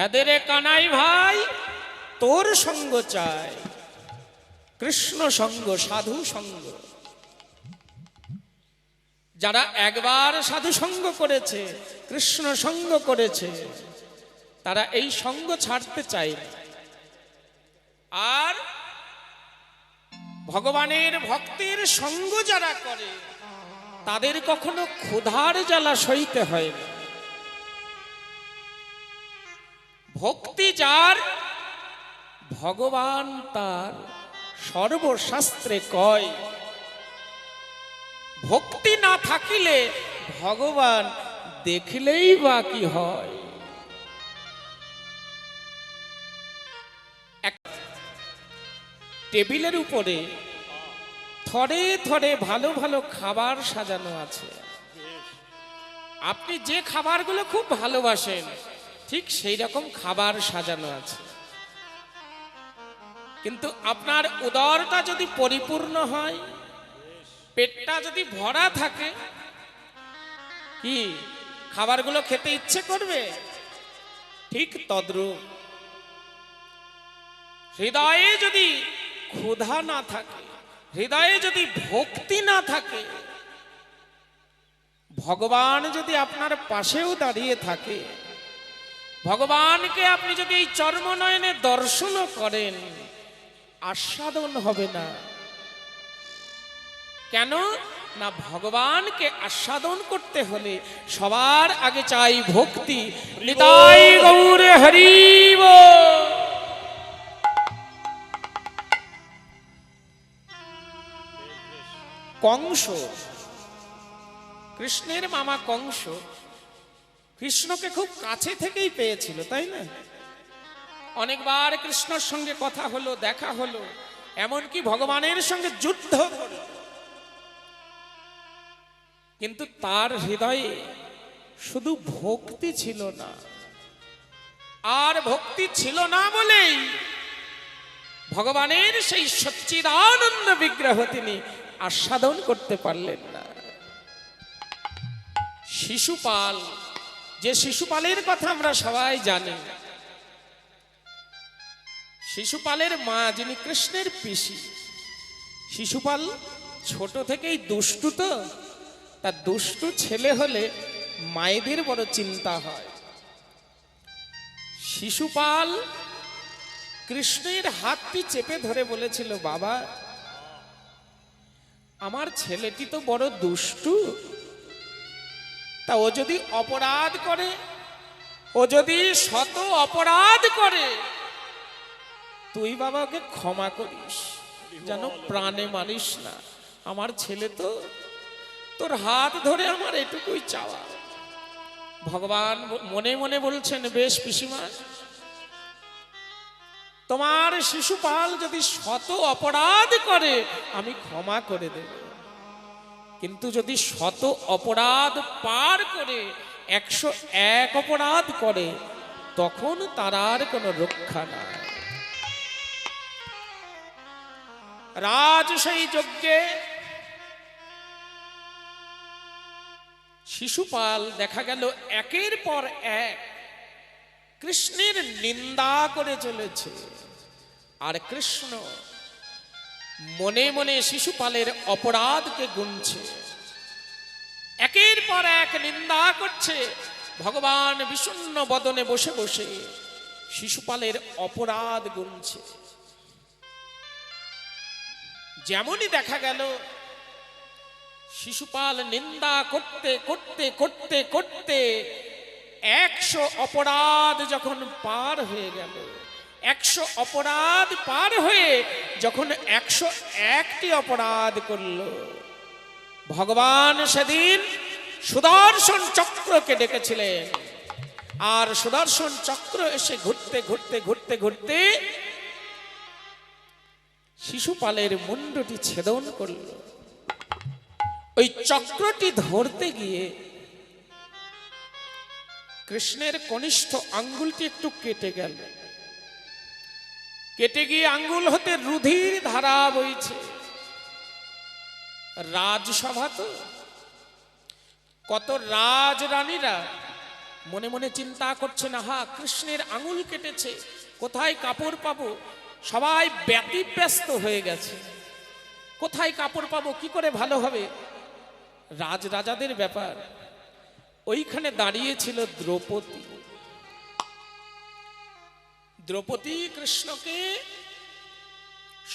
হ্যাঁ রে কানাই ভাই, তোর সঙ্গ চাই, কৃষ্ণ সঙ্গ, সাধু সঙ্গ। যারা একবার সাধু সঙ্গ করেছে, কৃষ্ণ সঙ্গ করেছে, তারা এই সঙ্গ ছাড়তে চায় না। আর ভগবানের ভক্তের সঙ্গ যারা করে, তাদের কখনো ক্ষুধার জ্বালা সইতে হয় না। ভক্তি যার, ভগবান তার, সর্বশাস্ত্রে কয়। ভক্তি না থাকিলে ভগবান দেখলেই বা কি হয়। টেবিলের উপরে থরে থরে ভালো ভালো খাবার সাজানো আছে। আপনি যে খাবারগুলো খুব ভালোবাসেন, ঠিক সেই রকম খাবার সাজানো আছে। কিন্তু আপনার উদরটা যদি পরিপূর্ণ হয়, পেটটা যদি ভরা থাকে, কি খাবারগুলো খেতে ইচ্ছে করবে? ঠিক তদ্রূপ হৃদয়ে যদি ক্ষুধা না থাকে, হৃদয়ে যদি ভক্তি না থাকে, ভগবান যদি আপনার পাশেও দাঁড়িয়ে থাকে, ভগবানকে আপনি যদি এই চর্মনয়নে দর্শনও করেন, আস্বাদন হবে না। কেন না? ভগবানকে আস্বাদন করতে হলে সবার আগে চাই ভক্তি। নিতাই গৌর হরি বল। কংস, কৃষ্ণের মামা কংস, কৃষ্ণকে খুব কাছে থেকেই পেয়েছিল, তাই না? অনেকবার কৃষ্ণর সঙ্গে কথা হলো, দেখা হলো, এমনকি ভগবানের সঙ্গে যুদ্ধ করল। কিন্তু তার হৃদয়ে শুধু ভক্তি ছিল না। আর ভক্তি ছিল না বলেই ভগবানের সেই সচ্চিদানন্দ বিগ্রহ তিনি আস্বাদন করতে পারলেন না। শিশুপাল, যে শিশুপালের কথা আমরা সবাই জানি, শিশুপালের মা যিনি কৃষ্ণের পিসি, শিশুপাল ছোট থেকেই দুষ্টু, তো তার দুষ্টু ছেলে হলে মায়েদের বড় চিন্তা হয়। শিশুপাল কৃষ্ণের হাতটি চেপে ধরে বলেছিল, বাবা, আমার ছেলেটি তো বড় দুষ্টু, তা ও যদি অপরাধ করে, ও যদি শত অপরাধ করে, তুই বাবা ওকে ক্ষমা করিস, যেন প্রাণে মানিস না। আমার ছেলে তো, তোর হাত ধরে আমার এটুকুই চাওয়া। ভগবান মনে মনে বলছেন, বেশ পিসিমা, তোমার শিশুপাল যদি শত অপরাধ করে আমি ক্ষমা করে দেব, কিন্তু যদি শত অপরাধ পার করে 101 অপরাধ করে, তখন তার আর কোনো রক্ষা নাই। রাজসই যজ্ঞে শিশুপাল দেখা গেল একের পর এক কৃষ্ণের নিন্দা করে চলেছে। আর কৃষ্ণ মনে মনে শিশুপালের অপরাধকে গুনছে, একের পর এক নিন্দা করছে। ভগবান বিষণ্ণ বদনে বসে বসে শিশুপালের অপরাধ গুনছে। যেমনই দেখা গেল শিশুপাল নিন্দা করতে করতে করতে করতে 100 অপরাধ যখন পার হয়ে গেল, 100 অপরাধ পার হয়ে যখন 101টি অপরাধ করল, ভগবান সেদিন সুদর্শন চক্রকে ডেকেছিলেন। আর সুদর্শন চক্র এসে ঘুরতে ঘুরতে ঘুরতে ঘুরতে শিশুপালের মুন্ডটি ছেদন করল। ওই চক্রটি ধরতে গিয়ে কৃষ্ণের কনিষ্ঠ আঙ্গুলটি একটু কেটে গেল। কেটে গিয়ে আঙ্গুল হতে রুধির ধারা বইছে। রাজসভা তো, কত রাজরানীরা মনে মনে চিন্তা করছেন, আহা কৃষ্ণের আঙুল কেটেছে, কোথায় কাপড় পাবো। সবাই ব্যতিব্যস্ত হয়ে গেছে, কোথায় কাপড় পাবো, কি করে ভালো হবে, রাজাদের ব্যাপার। ওইখানে দাঁড়িয়েছিল দ্রৌপদী। দ্রৌপদী কৃষ্ণকে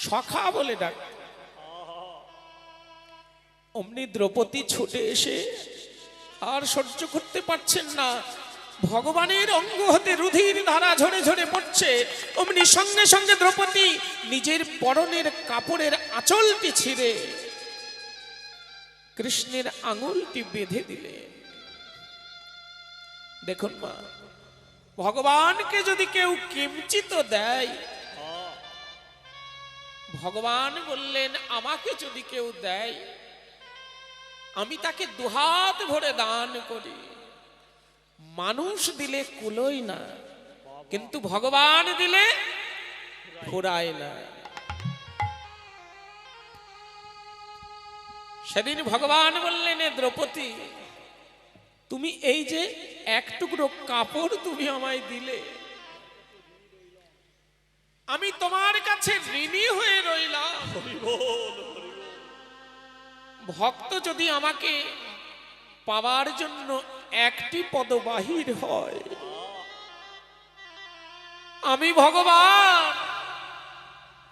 সখা বলে ডাক। অমনি দ্রৌপদী ছুটে এসে আর সহ্য করতে পারছেন না, ভগবানের অঙ্গ হতে রুধির ধারা ঝরে ঝরে পড়ছে। অমনি সঙ্গে সঙ্গে দ্রৌপদী নিজের পরনের কাপড়ের আঁচলটি ছিঁড়ে কৃষ্ণের আঙুলটি বেঁধে দিলেন। দেখুন মা, ভগবানকে যদি কেউ কিঞ্চিত দেয়, ভগবান বললেন আমাকে যদি কেউ দেয় আমি তাকে দুহাত ভরে দান করি। মানুষ দিলে কুলোই না, কিন্তু ভগবান দিলে ফুরায় না। সেদিন ভগবান বললেন, দ্রৌপদী তুমি এই যে এক টুকরো কাপড় তুমি আমায় দিলে, আমি তোমার কাছে ঋণী হয়ে রইলাম। ভক্ত যদি আমাকে পাওয়ার জন্য একটি পদ বাহির হয়, আমি ভগবান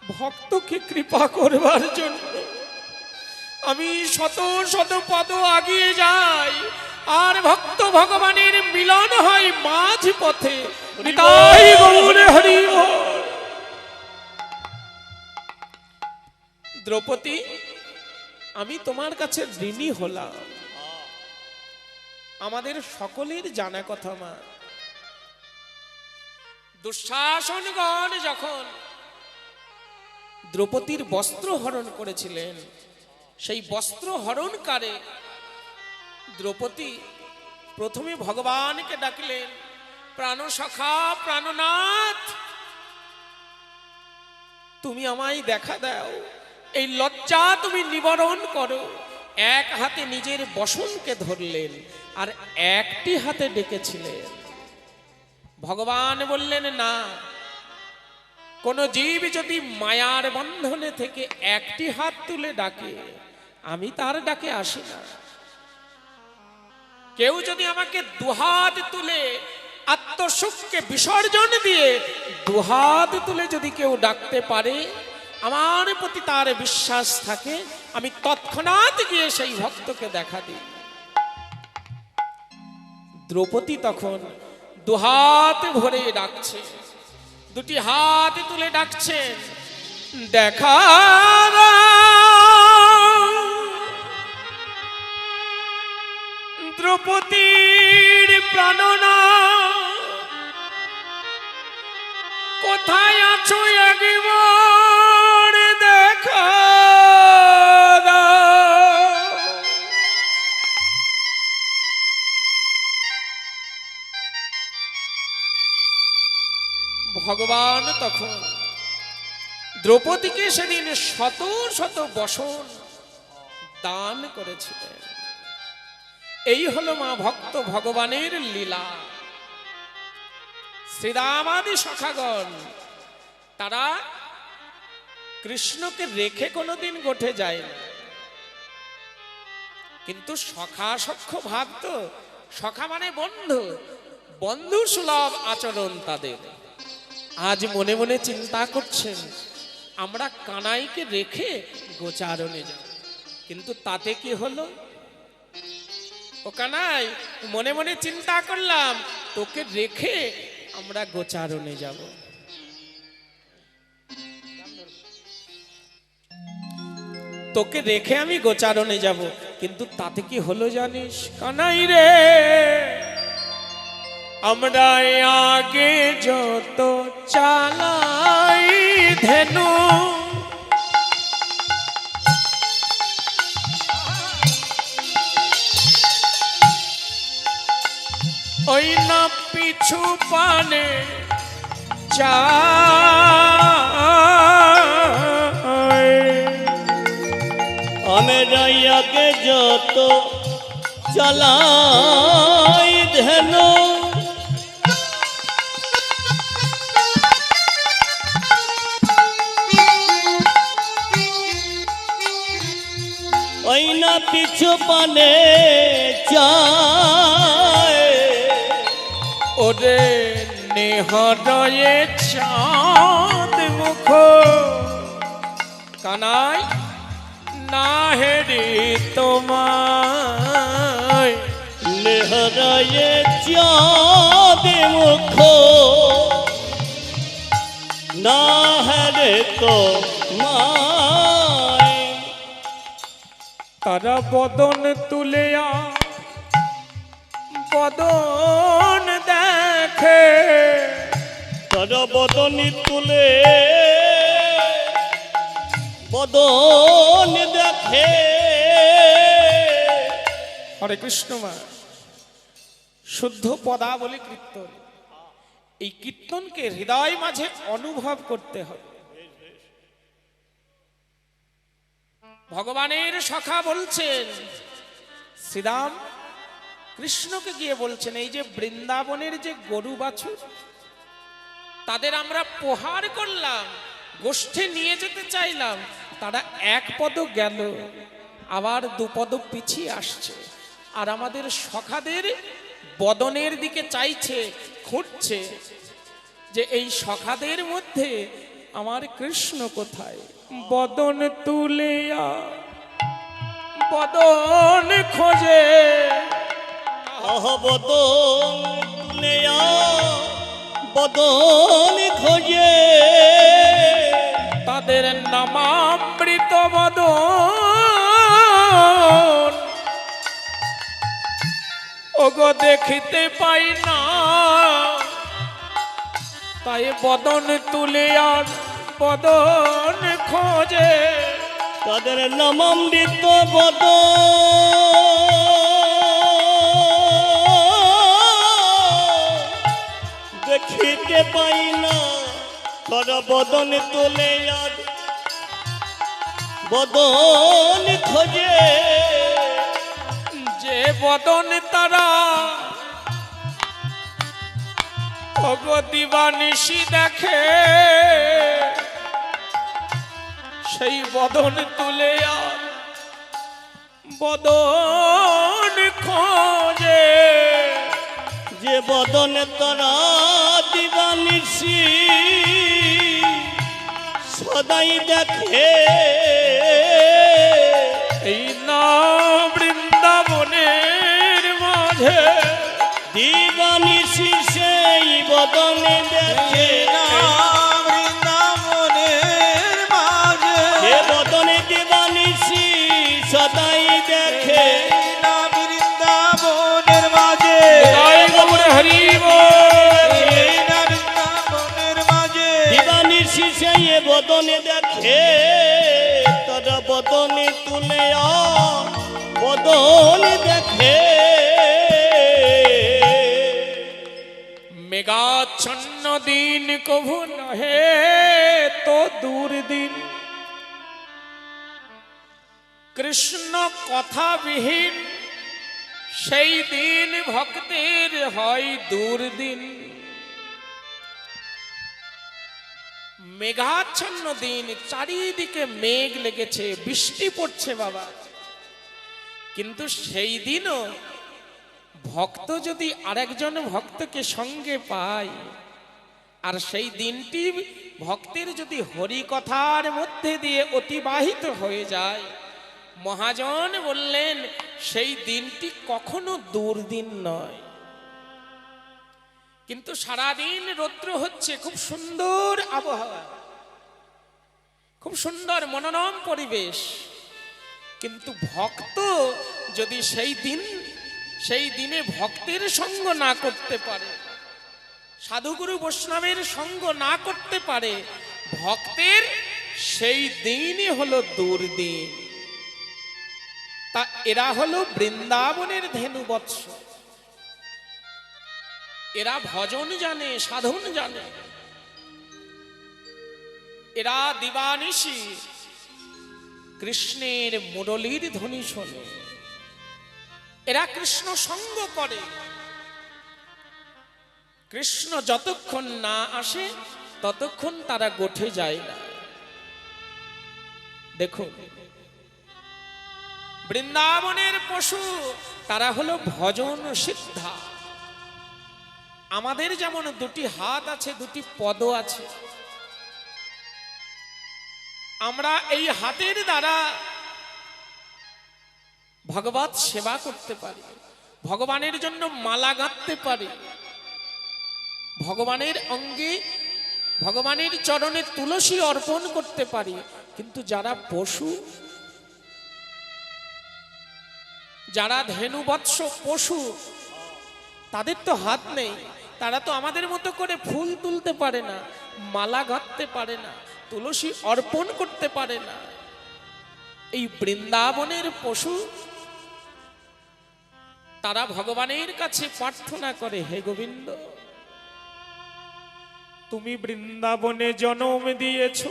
ভক্তকে কৃপা করবার জন্য আমি শত শত পদ আগিয়ে যাই, আর ভক্ত ভগবানের মিলন হয় মাঝ পথে। নিতাই গৌর হরি বল। দ্রৌপদী আমি তোমার কাছে ঋণী হলাম। আমাদের সকলের জানা কথা মা, দুঃশাসনগণ যখন দ্রৌপদীর বস্ত্র হরণ করেছিলেন, সেই বস্ত্র হরণকারে দ্রৌপদী প্রথমে ভগবানকে ডাকলেন, প্রাণসখা প্রাণনাথ তুমি আমায় দেখা দাও, এই লজ্জা তুমি নিবারণ করো। এক হাতে নিজের বসনকে ধরলেন আর একটি হাতে ডেকেছিলেন। ভগবান বললেন, না, কোন জীব যদি মায়ার বন্ধনে থেকে একটি হাত তুলে ডাকে আমি তার ডাকে আসি না। কেউ যদি আমাকে দুহাত তুলে আত্মসুখকে বিসর্জন দিয়ে দুহাত তুলে যদি কেউ ডাকতে পারে, আমার প্রতি তার বিশ্বাস থাকে, আমি তৎক্ষণাৎ গিয়ে সেই ভক্তকে দেখা দিই। দ্রৌপদী তখন দুহাত ভরে ডাকছে, দুটি হাত তুলে ডাকছেন, দেখা দ্রৌপদীর প্রাণনাথ কোথায় আছো একবার দেখা দাও। ভগবান তখন দ্রৌপদীকে সেদিন শত শত বসন দান করেছিলেন। এই হলো মা ভক্ত ভগবানের লীলা। শ্রীরামাদি সখাগণ তারা কৃষ্ণকে রেখে কোনোদিন গোঠে যায় না, কিন্তু সখা সখ্য ভাব তো, সখা মানে বন্ধু, বন্ধু সুলভ আচরণ তাদের। আজ মনে মনে চিন্তা করছেন আমরা কানাইকে রেখে গোচারণে যাব, কিন্তু তাতে কি হলো? ও কানাই, মনে মনে চিন্তা করলাম তোকে রেখে আমরা গোচারণে যাব, তোকে রেখে আমি গোচারণে যাব, কিন্তু তাতে কি হলো জানিস কানাই রে? আমরা আগে যত চালাই ধেনু ওই না পিছু পানে চাই, আমরা আগে যত চালাই ধেনু কিছু পানে চায় ওরে নেহরয়ে চাঁদ মুখ কানাই না হেরি তোমায় লেহরায়ে চাঁদ মুখ না হেরে তো মায় তারা বদন তুলিয়া বদন দেখে তারা বদনি তুলে বদন দেখে হরে কৃষ্ণ মা শুদ্ধ পদাবলী কীর্তন এই কীর্তনকে হৃদয় মাঝে অনুভব করতে হবে ভগবানের সখা বলছেন শ্রীরাম কৃষ্ণকে গিয়ে বলছেন এই যে বৃন্দাবনের যে গরু বাছুর তাদের আমরা প্রহার করলাম গোষ্ঠে নিয়ে যেতে চাইলাম তারা এক পদ গেল আবার দুপদ পিছিয়ে আসছে আর আমাদের সখাদের বদনের দিকে চাইছে খুঁজছে যে এই সখাদের মধ্যে আমার কৃষ্ণ কোথায় বদন তুলিয়া বদন খোঁজে বদন তুলিয়া বদন খোঁজে তাদের নামামৃত বদন ওগো দেখিতে পাই না তাই বদন তুলে আর বদন খোঁজে তাদের নামামৃত বদন দেখিতে পাই না তারা বদন তোলে আর বদন খোঁজে যে বদন তারা দিবানিশি দেখে সেই বদন তুলে আর বদন খোঁজে যে বদন তারা দিবানিশি সদাই দেখে এই না বৃন্দাবনের মাঝে দিবানিশি সেই বদনে দেখে বৃন্দাবনের মাঝে যে বদনে দিবানিশি সদাই দেখে না বৃন্দাবনের মাঝে হরি না বৃন্দাবনের মাঝে দিবানিশি সেই বদনে দেখে তারা বদনে তুলে বদনে দেখে মেঘাচ্ছন্ন দিন কভু নহে তো দুর্দিন কৃষ্ণ কথাবিহীন সেই দিন ভক্তের হয় দুর্দিন মেঘাচ্ছন্ন দিন চারিদিকে মেঘ লেগেছে বৃষ্টি পড়ছে বাবা কিন্তু সেই দিনও ভক্ত যদি আরেকজন ভক্তকে সঙ্গে পায় আর সেই দিনটি ভক্তের যদি হরি কথার মধ্যে দিয়ে অতিবাহিত হয়ে যায় মহাজন বললেন সেই দিনটি কখনো দুর্দিন নয় কিন্তু সারাদিন রৌদ্র হচ্ছে খুব সুন্দর আবহাওয়া খুব সুন্দর মনোরম পরিবেশ কিন্তু ভক্ত যদি সেই দিনে ভক্তের সঙ্গ না করতে পারে সাধুগুরু বৈষ্ণবের সঙ্গ না করতে পারে ভক্তের সেই দিনই হলো দুর্দিন তা এরা হলো বৃন্দাবনের ধেনু বৎস এরা ভজন জানে সাধন জানে এরা দিবানিশি কৃষ্ণের মুরলীর ধ্বনি শোনে এরা কৃষ্ণ সঙ্গ করে কৃষ্ণ যতক্ষণ না আসে ততক্ষণ তারা গোঠে যায় না দেখুন বৃন্দাবনের পশু তারা হলো ভজন সিদ্ধা। আমাদের যেমন দুটি হাত আছে, দুটি পদ আছে, আমরা এই হাতের দ্বারা ভগবত সেবা করতে পারি, ভগবানের জন্য মালা গাঁথতে পারি, ভগবানের অঙ্গে ভগবানের চরণে তুলসী অর্পণ করতে পারি। কিন্তু যারা পশু, যারা ধেনুবৎস পশু, তাদের তো হাত নেই, তারা তো আমাদের মতো করে ফুল তুলতে পারে না, মালা গাঁথতে পারে না, তুলসী অর্পণ করতে পারে না। এই বৃন্দাবনের পশু তারা ভগবানের কাছে প্রার্থনা করে, হে গোবিন্দ, তুমি বৃন্দাবনে জন্ম দিয়েছ,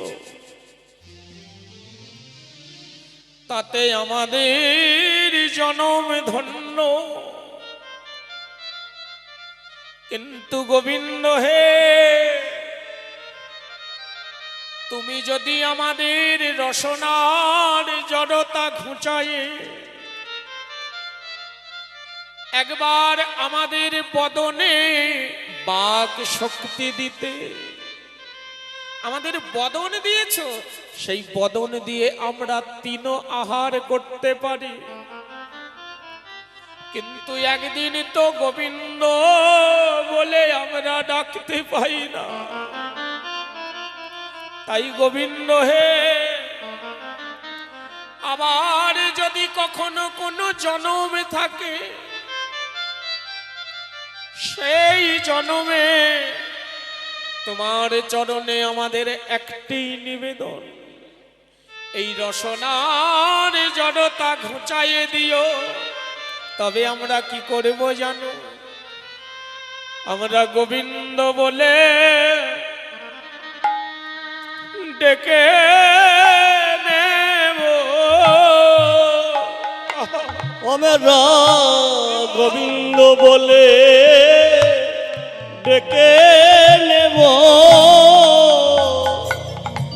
তাতে আমাদের জন্ম ধন্য। কিন্তু গোবিন্দ হে, তুমি যদি আমাদের রসনার জড়তা ঘুচায়ে একবার আমাদের বদনে বাক শক্তি দিতে, আমাদের বদন দিয়েছ, সেই বদন দিয়ে আমরা তিন আহার করতে পারি। কিন্তু একদিন তো গোবিন্দ বলে আমরা ডাকতে পাই না। তাই গোবিন্দ হে, আবার যদি কখনো কোনো জন্ম থাকে, সেই জন্মে তোমার চরণে আমাদের একটি নিবেদন, এই রসনার জড়তা ঘুচাইয়ে দিও। তবে আমরা কি করব জানো? আমরা গোবিন্দ বলে ডেকে নেব। আমরা গোবিন্দ বলে ডেকে নেব।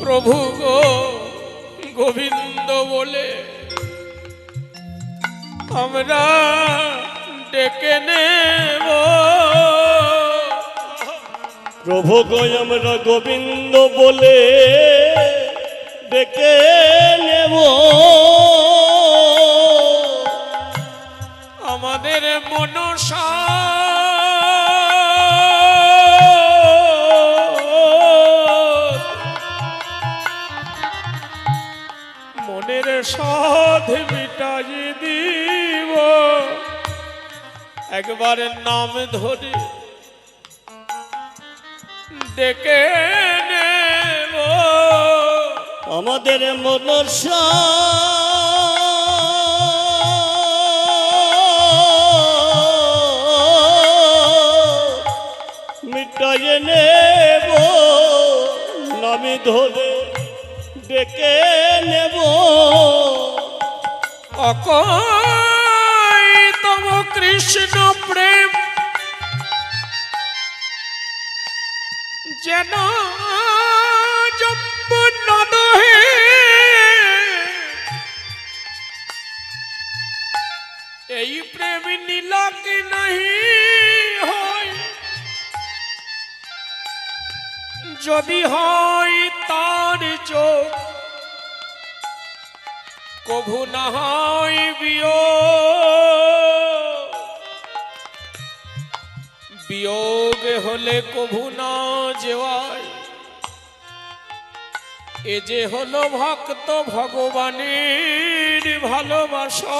প্রভু গো, গোবিন্দ বলে আমরা ডেকে নেব। প্রভু গো, আমরা গোবিন্দ বলে ডেকে নেব। আমাদের মনসা মনের সাধ মিটাই দিব, একবার নাম ধরে ডেকে নেব। আমাদের মনসা মিটাইয়ে নেব, নামে ধরে ডেকে নেব। অকৈতম কৃষ্ণ প্রেম যেন যমুনা নদে, এই প্রেম নীলক নাহি হয়, যদি হয় তার চোখ কভু না হয় বিয়োগ। বিয়োগ হলে কভু না যেওয়ায়, এ যে হলো ভক্ত ভগবানের ভালোবাসা,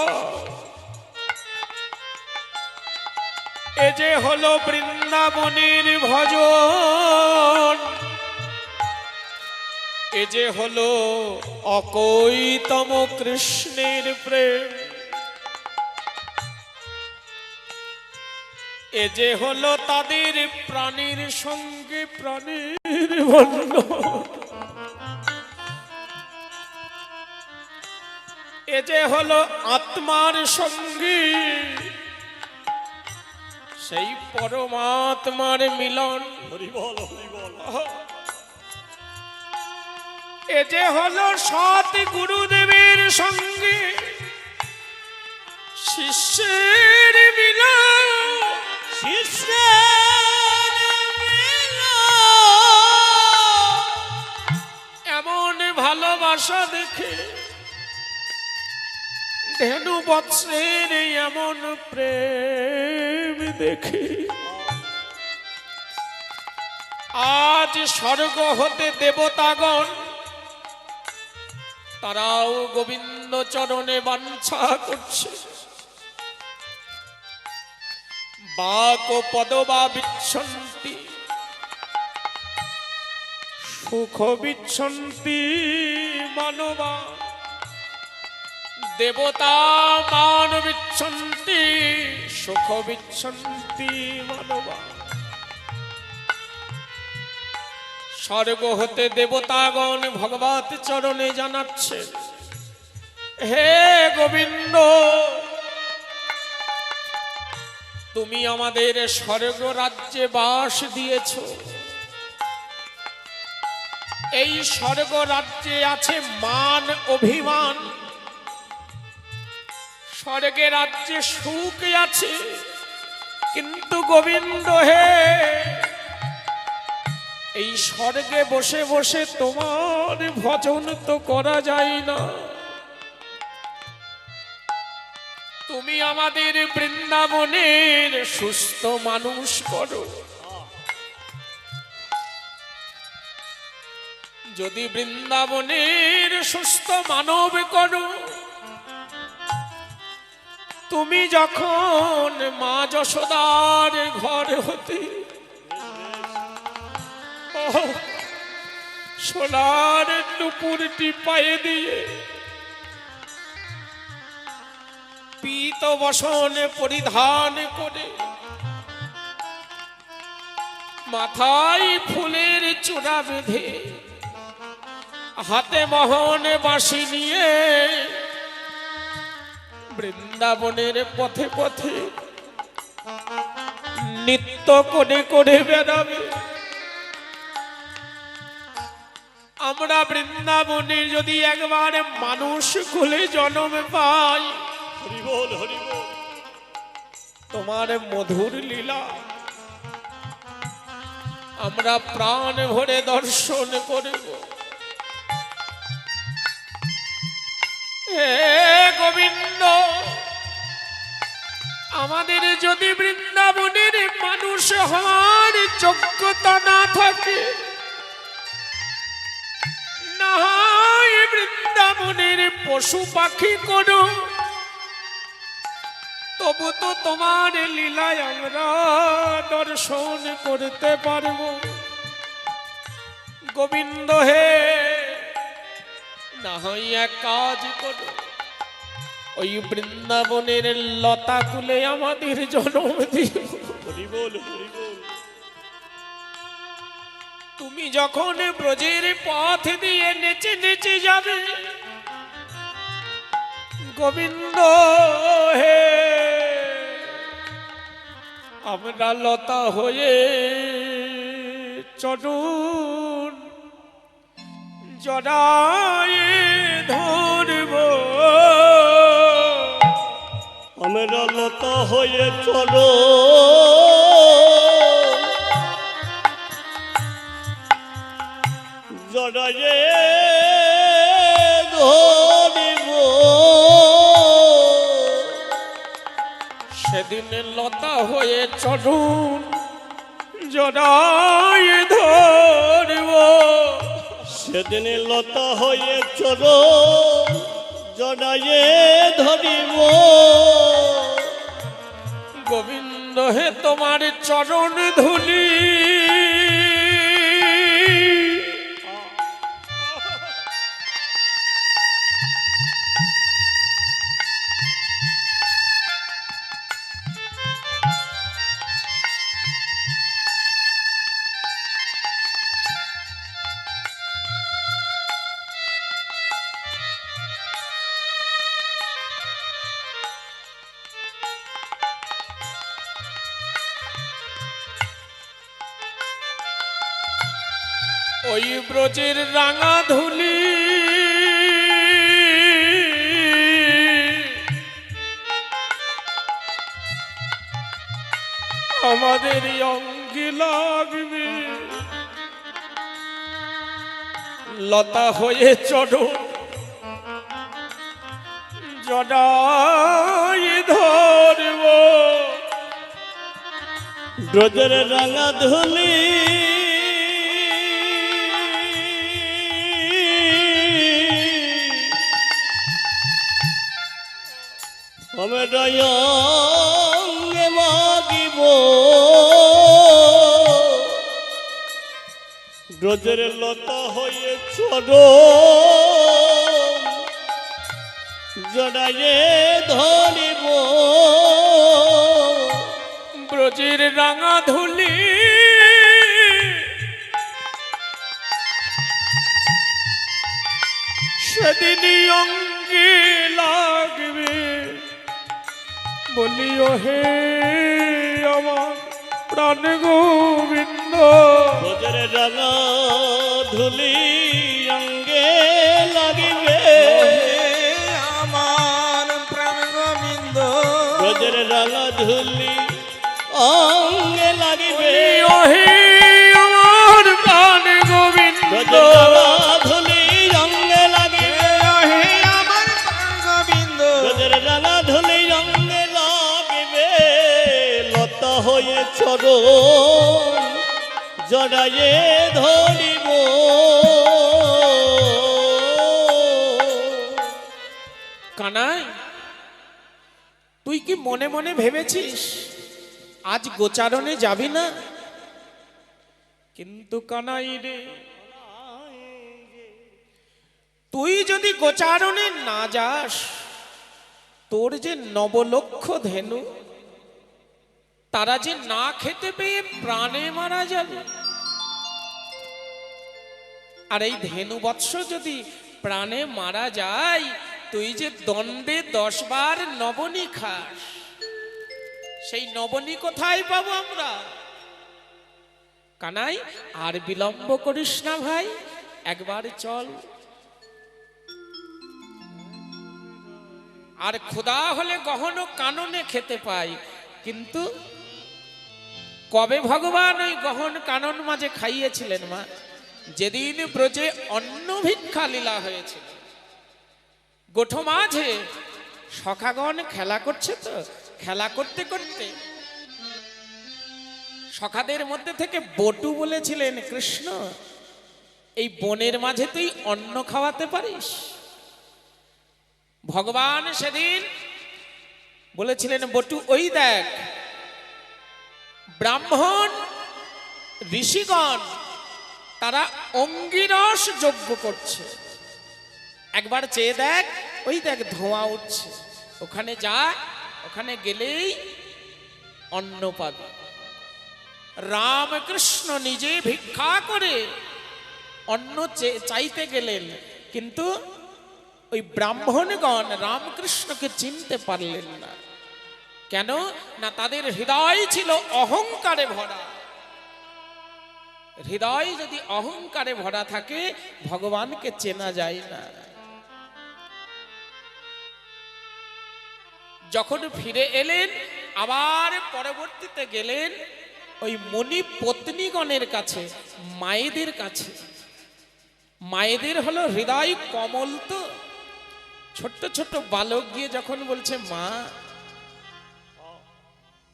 এ যে হলো বৃন্দাবনের ভজন, এ যে হলো অকৈতম কৃষ্ণের প্রেম, এ যে হলো তাদের প্রাণীর সঙ্গে প্রাণীর বন্ধন, এ যে হলো আত্মার সঙ্গী, সেই পরমাত্মার মিলন। হরি বল, হরি বল। এ যে হলো সৎ গুরুদেবের সঙ্গে শিষ্যের মিলন শিষ্যের মিলন এমন ভালোবাসা দেখে, ধেনু বৎসের এমন প্রেম দেখে, আজ স্বর্গ হতে দেবতাগণ তারাও গোবিন্দ চরণে বাঞ্ছা করছে। বাক ও পদবা বিচ্ছন্তি সুখ বিচ্ছন্তি মানবা, দেবতা মান বিচ্ছন্তি সুখ বিচ্ছন্তি মানবা। স্বর্গ হতে দেবতাগণ ভগবত চরণে জানাচ্ছেন, হে গোবিন্দ, তুমি আমাদের স্বর্গ রাজ্যে বাস দিয়েছ। এই স্বর্গ রাজ্যে আছে মান অভিমান, স্বর্গে রাজ্যে সুখ আছে, কিন্তু গোবিন্দ হে, এই স্বর্গে বসে বসে তোমার ভজন তো করা যায় না। তুমি আমাদের বৃন্দাবনের সুস্থ মানুষ করো। যদি বৃন্দাবনের সুস্থ মানব করো, তুমি যখন মা যশোদার ঘর হতে সোনার নুপুরটি পায়ে দিয়ে পীত বসন পরিধান করে, মাথায় ফুলের চূড়া বেঁধে, হাতে মোহন বাঁশি নিয়ে বৃন্দাবনের পথে পথে নৃত্য করে করে বেড়াবে। আমরা বৃন্দাবনে যদি একবার মানুষ কুলে জন্ম পাই, হরি বল হরি বল। তোমার মধুর লীলা আমরা প্রাণ ভরে দর্শন করব। হে গোবিন্দ, আমাদের যদি বৃন্দাবনের মানুষ হওয়ার যোগ্যতা না থাকে, না হয় বৃন্দাবনের পশু পাখি করো, তবু তো তোমার লীলায় আমরা দর্শন করতে পারব। গোবিন্দ হে, না হয় এক কাজ করো, ওই বৃন্দাবনের লতা কুলে আমাদের জন্ম দিও। হরি বল হরি বল। তুমি যখন ব্রজের পথ দিয়ে নেচে নেচে যাবে, গোবিন্দ হে, আমরা লতা হয়ে চরণ জড়ায় ধরব। আমরা লতা হয়ে চলো, জড়ায়ে ধরিব। সেদিন লতা হয়ে চরণ জড়ায় ধরব। সেদিন লতা হয়ে চলো, জড়ায়ে ধরিব। গোবিন্দ হে, তোমার চরণ ধুলি ওই ব্রজের রাঙা ধুলি আমাদের অঙ্গে লাগবে লতা হয়ে চড়ো জড়াই ধরব ব্রজের রাঙা ধুলি আমি দয়াঙ্গে মাগিব ব্রজের লতা হয়ে চড়ো জড়াইয়ে ধরিব ব্রজের রাঙা ধুলি সেদিনই অঙ্গে লাগবে বলিও হে আমার প্রাণ গোবিন্দ ব্রজের রাঙা ধুলি অঙ্গে লাগিবে আমার প্রাণ গোবিন্দ ব্রজের রাঙা ধুলি অঙ্গে লাগিবে বলিও হে আমার প্রাণ গোবিন্দ ব্রজের রাঙা ধুলি অঙ্গে লাগিবে হে আমার প্রাণ গোবিন্দ ব্রজের রাঙা ধুলি অঙ্গে লাগিবে লতা হয়ে চড়ো জড়াইয়ে ধরিব কানাই তুই কি মনে মনে ভেবেছিস আজ গোচারণে যাবি না কিন্তু কানাই রে তুই যদি গোচারণে না যাস তোর যে নবলক্ষ ধেনু তারা যে না খেতে পেয়ে প্রাণে মারা যাবে আর এই ধেনু বৎস যদি প্রাণে মারা যায় তুই যে দণ্ডে 10 বার নবনী খাস সেই নবনী কোথায় পাবো আমরা কানাই আর বিলম্ব করিস না ভাই একবার চল আর খোদা হলে গহন কাননে খেতে পাই কিন্তু কবে ভগবান ওই গহন কানন মাঝে খাইয়েছিলেন মা যেদিন ব্রজে অন্ন ভিক্ষা লীলা হয়েছিল গোঠো মাঝে সখাগণ খেলা করছে তো খেলা করতে করতে সখাদের মধ্যে থেকে বটু বলেছিলেন কৃষ্ণ এই বনের মাঝে তুই অন্ন খাওয়াতে পারিস ভগবান সেদিন বলেছিলেন বটু ওই দেখ ব্রাহ্মণ ঋষিগণ তারা অঙ্গিরস যজ্ঞ করছে একবার চেয়ে দেখ ওই দেখ ধোঁয়া উঠছে ওখানে যা ওখানে গেলেই অন্ন পাবে রামকৃষ্ণ নিজে ভিক্ষা করে অন্ন চাইতে গেলেন কিন্তু ওই ব্রাহ্মণগণ রামকৃষ্ণকে চিনতে পারলেন না কেন না তাদের হৃদয় ছিল অহংকারে ভরা হৃদয় যদি অহংকারে ভরা থাকে ভগবানকে চেনা যায় না যখন ফিরে এলেন আবার পরবর্তীতে গেলেন ওই মুনি পত্নীগণের কাছে মায়েদের কাছে মায়েদের হলো হৃদয় কমল তো ছোট্ট ছোট্ট বালক গিয়ে যখন বলছে মা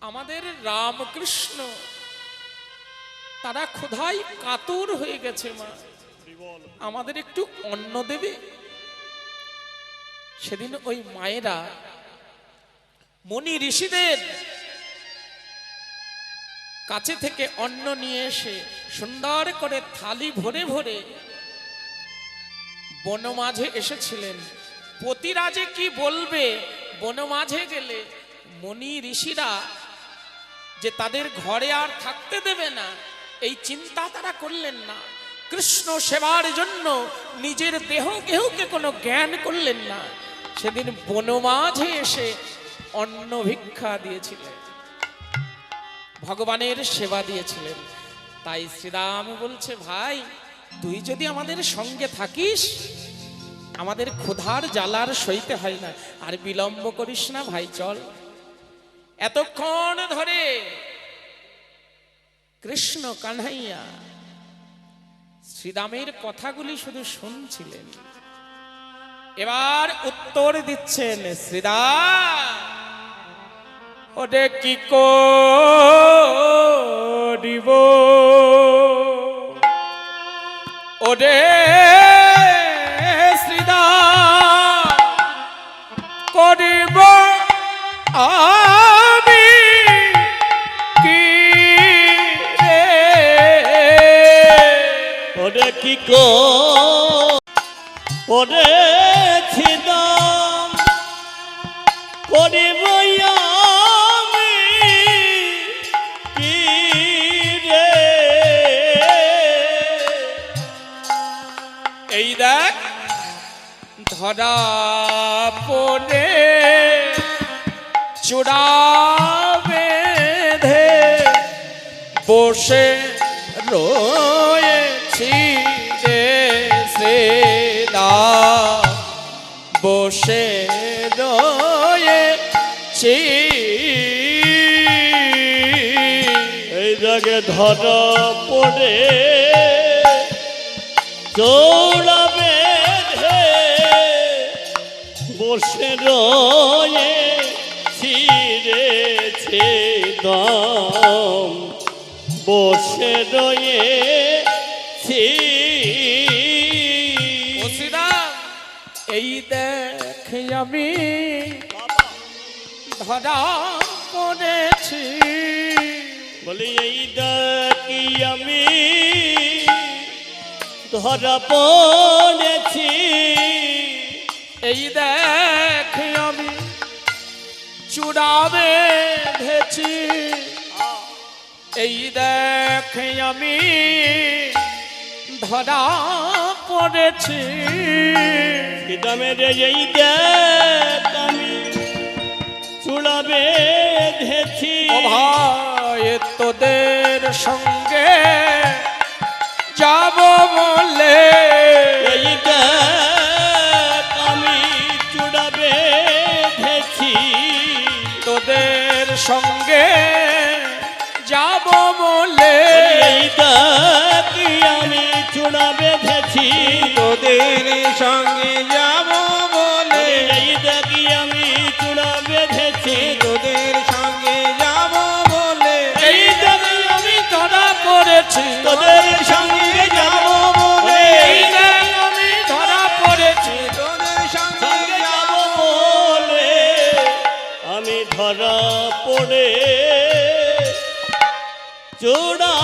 আমাদের রামকৃষ্ণ তারা ক্ষুধায় কাতর হয়ে গেছে মা আমাদের একটু অন্ন দেবে সেদিন ওই মায়েরা মুনি ঋষিদের কাছে থেকে অন্ন নিয়ে এসে সুন্দর করে থালি ভরে ভরে বন মাঝে এসেছিলেন পতিরাজে কি বলবে বন মাঝে গেলে মুনি ঋষিরা যে তাদের ঘরে আর থাকতে দেবে না এই চিন্তা তারা করলেন না কৃষ্ণ সেবার জন্য নিজের দেহ কেহকে কোনো জ্ঞান করলেন না সেদিন বন মাঝে এসে অন্ন ভিক্ষা দিয়েছিলেন ভগবানের সেবা দিয়েছিলেন তাই শ্রীরাম বলছে ভাই তুই যদি আমাদের সঙ্গে থাকিস আমাদের ক্ষুধার জ্বালার সইতে হয় না আর বিলম্ব করিস না ভাই চল এতক্ষণ ধরে কৃষ্ণ কানহাইয়া শ্রীরামের কথাগুলি শুধু শুনছিলেন। এবার উত্তর দিচ্ছেন শ্রীরাম, ওরে কি করিব, ওরে শ্রীরাম করিব আমি কি রে, ওরে কি ওরে ছিদাম করিব আমি কি রে। এই দেখ ধরা পড়ে চূড়া বেঁধে বসে রয়েছি রে শ্রীরাম, বসে রয়েছি। এই জায়গায় ধরা পড়ে চৌড়া বেঁধে বসে রয়েছি রে ছিদাম, বসে রয়েছি। ও শ্রীরাম, এই দেখ আমি ধরা পড়েছি, বলি এই দেখি আমি ধরা পড়েছি। এই দেখ আমি চূড়া বেঁধেছি, এই দেখ আমি ধরা পড়েছি। ছিদামের এই দেখ আমি চূড়া বেঁধেছি। ও ভাই তোদের সঙ্গে যাব বলে, এই দেখ আমি চূড়া বেঁধেছি। তোদের সঙ্গে যাব বলে, এই দেখ আমি চূড়া বেঁধেছি। তোদের সঙ্গে যাব বলে, এই দেখি আমি চূড়া বেঁধেছি। তোদের সঙ্গে যাব বলে, এই দেখি আমি ধরা পড়েছি, তোদের সঙ্গে যাব বলে, এই দেখ আমি ধরা পড়েছি। তোদের সঙ্গে সঙ্গে যাব যাব বলে আমি ধরা পড়ে চূড়া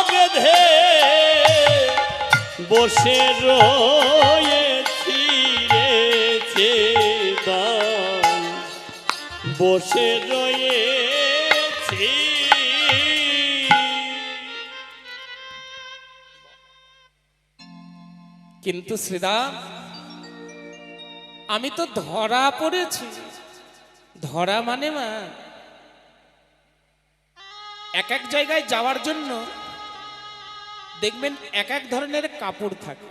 বেঁধে বসে রয়েছি রে ছিদাম, বসে রয়েছি। কিন্তু শ্রীরাম, আমি তো ধরা পড়েছি। ধরা মানে মা এক এক জায়গায় যাওয়ার জন্য দেখবেন এক এক ধরনের কাপড় থাকে।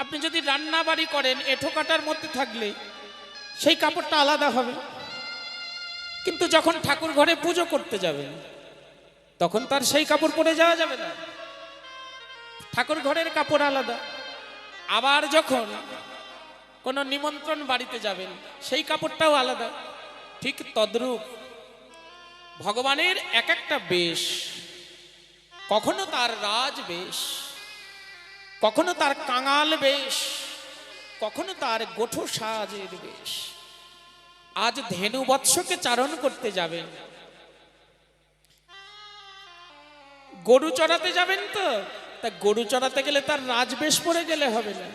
আপনি যদি রান্না বাড়ি করেন এঁঠো কাটার মধ্যে থাকলে সেই কাপড়টা আলাদা হবে, কিন্তু যখন ঠাকুর ঘরে পুজো করতে যাবেন তখন তার সেই কাপড় পরে যাওয়া যাবে না, ঠাকুর ঘরের কাপড় আলাদা। আবার যখন কোনো নিমন্ত্রণ বাড়িতে যাবেন সেই কাপড়টাও আলাদা। ঠিক তদ্রূপ ভগবানের এক একটা বেশ, কখনো তার রাজ বেশ, কখনো তার কাঙাল বেশ, কখনো তার গোঠো সাজের বেশ। আজ ধেনু বৎসকে চারণ করতে যাবেন, গরু চড়াতে যাবেন তো, তা গরু চড়াতে গেলে তার রাজবেশ পরে গেলে হবে না।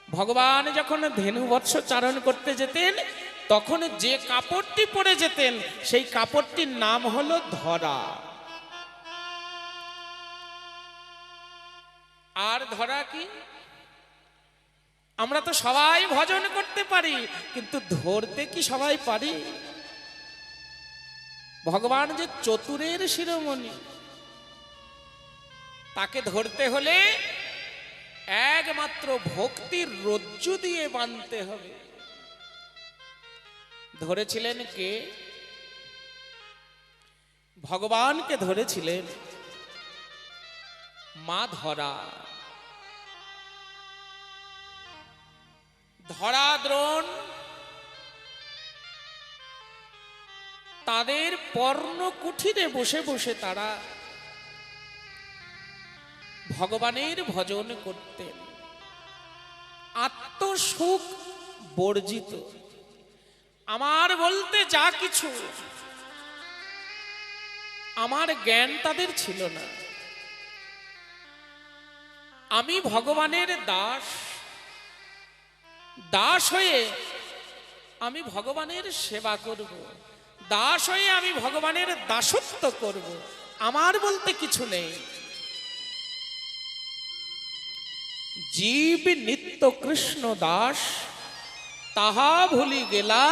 ভগবান যখন ধেনু বৎস চারণ করতে যেতেন তখন যে কাপড়টি পরে যেতেন সেই কাপড়টির নাম হলো ধরা। আর ধরা কি? আমরা তো সবাই ভজন করতে পারি, কিন্তু ধরতে কি সবাই পারি? ভগবান যে চতুরের শিরোমণি, তাকে ধরতে হলে একমাত্র ভক্তির রজ্জু দিয়ে বাঁধতে হবে। ধরেছিলেন কে? ভগবানকে ধরেছিলেন মা ধরা। ধরা দ্রোণ তাদের পর্ণ কুঠিরে বসে বসে তারা ভগবানের ভজন করতেন, আত্মসুখ বর্জিত। আমার বলতে যা কিছু, আমার জ্ঞান তাদের ছিল না। আমি ভগবানের দাস, দাস হয়ে আমি ভগবানের সেবা করব, দাস হয়ে আমি ভগবানের দাসত্ব করব, আমার বলতে কিছু নেই। জীব নিত্য কৃষ্ণ দাস, তাহা ভুলি গেলা,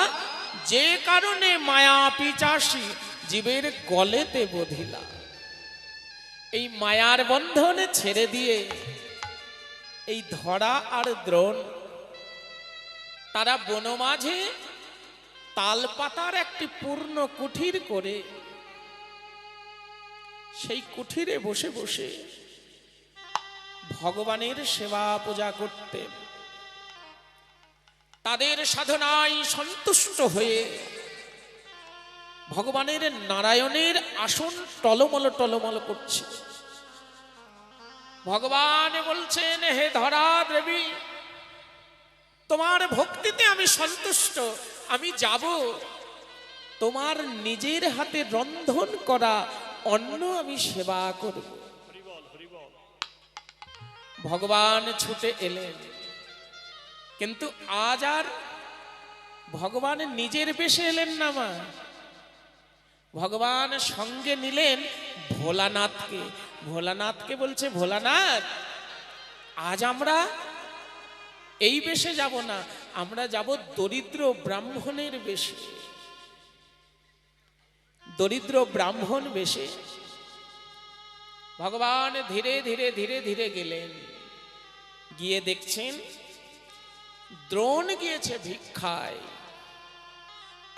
যে কারণে মায়া পিচাসী জীবের গলেতে বধিলা। এই মায়ার বন্ধনে ছেড়ে দিয়ে এই ধরা আর দ্রোণ তারা বনমাঝে তালপাতার একটি পূর্ণ কুঠির করে সেই কুঠিরে বসে বসে ভগবানের সেবা পূজা করতেন। তাদের সাধনায় সন্তুষ্ট হয়ে ভগবানের নারায়ণের আসন টলমল টলমল করছে। ভগবান বলছেন, হে ধরা দেবী, তোমার ভক্তিতে আমি সন্তুষ্ট, আমি যাব, তোমার নিজের হাতে রন্ধন করা অন্ন আমি সেবা করব। ভগবান ছুটে এলেন, কিন্তু আজ আর ভগবান নিজের বেশে এলেন না মা, ভগবান সঙ্গে নিলেন ভোলানাথকে। ভোলানাথকে বলছে, ভোলানাথ, আজ আমরা এই বেশে যাব না, আমরা যাব দরিদ্র ব্রাহ্মণের বেশে। দরিদ্র ব্রাহ্মণ বেশে ভগবান ধীরে ধীরে ধীরে ধীরে গেলেন। গিয়ে দেখছেন দ্রোণ গিয়েছে ভিক্ষায়,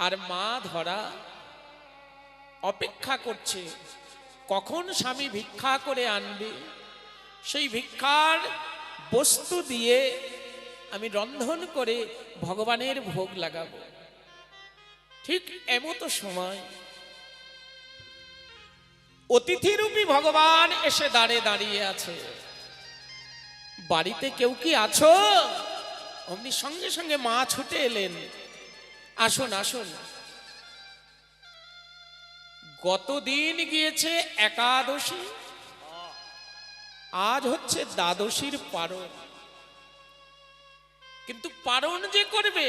আর মা ধরা অপেক্ষা করছে কখন স্বামী ভিক্ষা করে আনবে, সেই ভিক্ষার বস্তু দিয়ে আমি রন্ধন করে ভগবানের ভোগ লাগাবো। ঠিক এমতো সময় অতিথিরূপী ভগবান এসে দাঁড়িয়ে আছে। বাড়িতে কেউ কি আছো? অমনি সঙ্গে সঙ্গে মা ছুটে এলেন, আসুন আসুন। গতদিন গিয়েছে একাদশী, আজ হচ্ছে দ্বাদশীর পারণ, কিন্তু পারণ যে করবে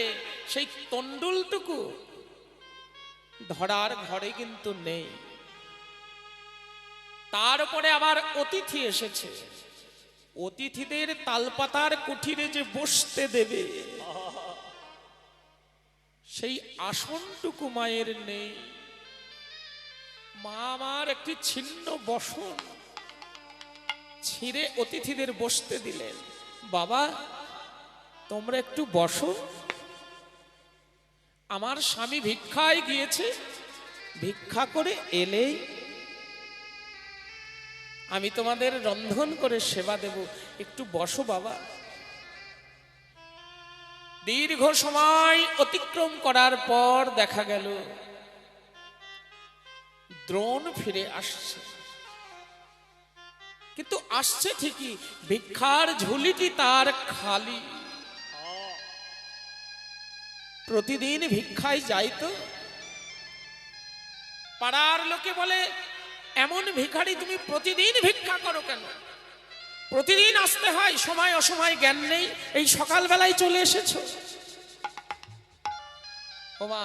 সেই তন্ডুলটুকু ধরার ঘরে কিন্তু নেই। তারপরে আবার অতিথি এসেছে, অতিথিদের তালপাতার কুঠিরে যে বসতে দেবে সেই আসনটুকু মায়ের নেই। মা আমার একটি ছিন্ন বসন ছিঁড়ে অতিথিদের বসতে দিলেন। বাবা, তোমরা একটু বসো, আমার স্বামী ভিক্ষায় গিয়েছে, ভিক্ষা করে এলেই আমি তোমাদের রন্ধন করে সেবা দেব, একটু বসো বাবা। দীর্ঘ সময় অতিক্রম করার পর দেখা গেল দ্রোণ ফিরে আসছে, কিন্তু আসছে ঠিকই, ভিক্ষার ঝুলিটি তার খালি। প্রতিদিন ভিক্ষায় যাইতো, পাড়ার লোকে বলে, এমন ভিখারি তুমি প্রতিদিন ভিক্ষা করো কেন? প্রতিদিন আসতে হয়, সময় অসময় জ্ঞান নেই, এই সকালবেলায় চলে এসেছো। ওমা,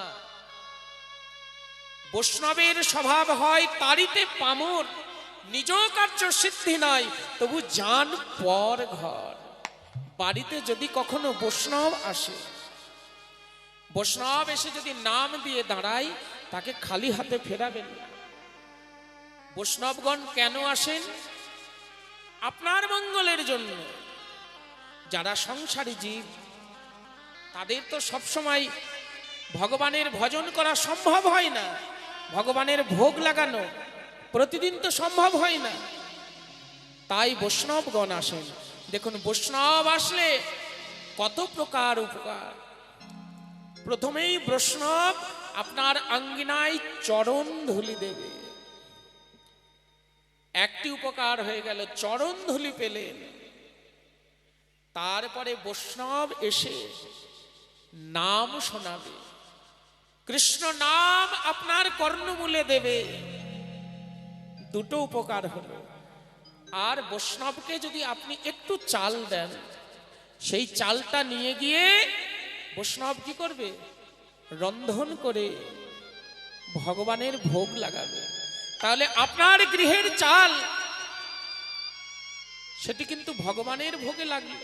বৈষ্ণবের স্বভাব হয় তারিতে পামর, নিজ কার্য সিদ্ধি নয়, তবু যান পর ঘর। বাড়িতে যদি কখনো বৈষ্ণব আসে, বৈষ্ণব এসে যদি নাম দিয়ে দাঁড়ায়, তাকে খালি হাতে ফেরাবেন না। বৈষ্ণবগণ কেন আসেন? আপনার মঙ্গলের জন্য। যারা সংসারী জীব, তাদের তো সবসময় ভগবানের ভজন করা সম্ভব হয় না, ভগবানের ভোগ লাগানো প্রতিদিন তো সম্ভব হয় না, তাই বৈষ্ণবগণ আসেন। দেখুন বৈষ্ণব আসলে কত প্রকার উপকার। প্রথমেই বৈষ্ণব আপনার আঙ্গিনায় চরণ ধুলি দেবে, একটি উপকার হয়ে গেল, চরণ ধুলি পেলেন। তারপরে বৈষ্ণব এসে নাম শোনাবে, কৃষ্ণ নাম আপনার কর্ণমূলে দেবে, দুটো উপকার হলো। আর বৈষ্ণবকে যদি আপনি একটু চাল দেন, সেই চালটা নিয়ে গিয়ে বৈষ্ণব কি করবে, রন্ধন করে ভগবানের ভোগ লাগাবে। তাহলে আপনার গৃহের চাল সেটি কিন্তু ভগবানের ভোগে লাগলো,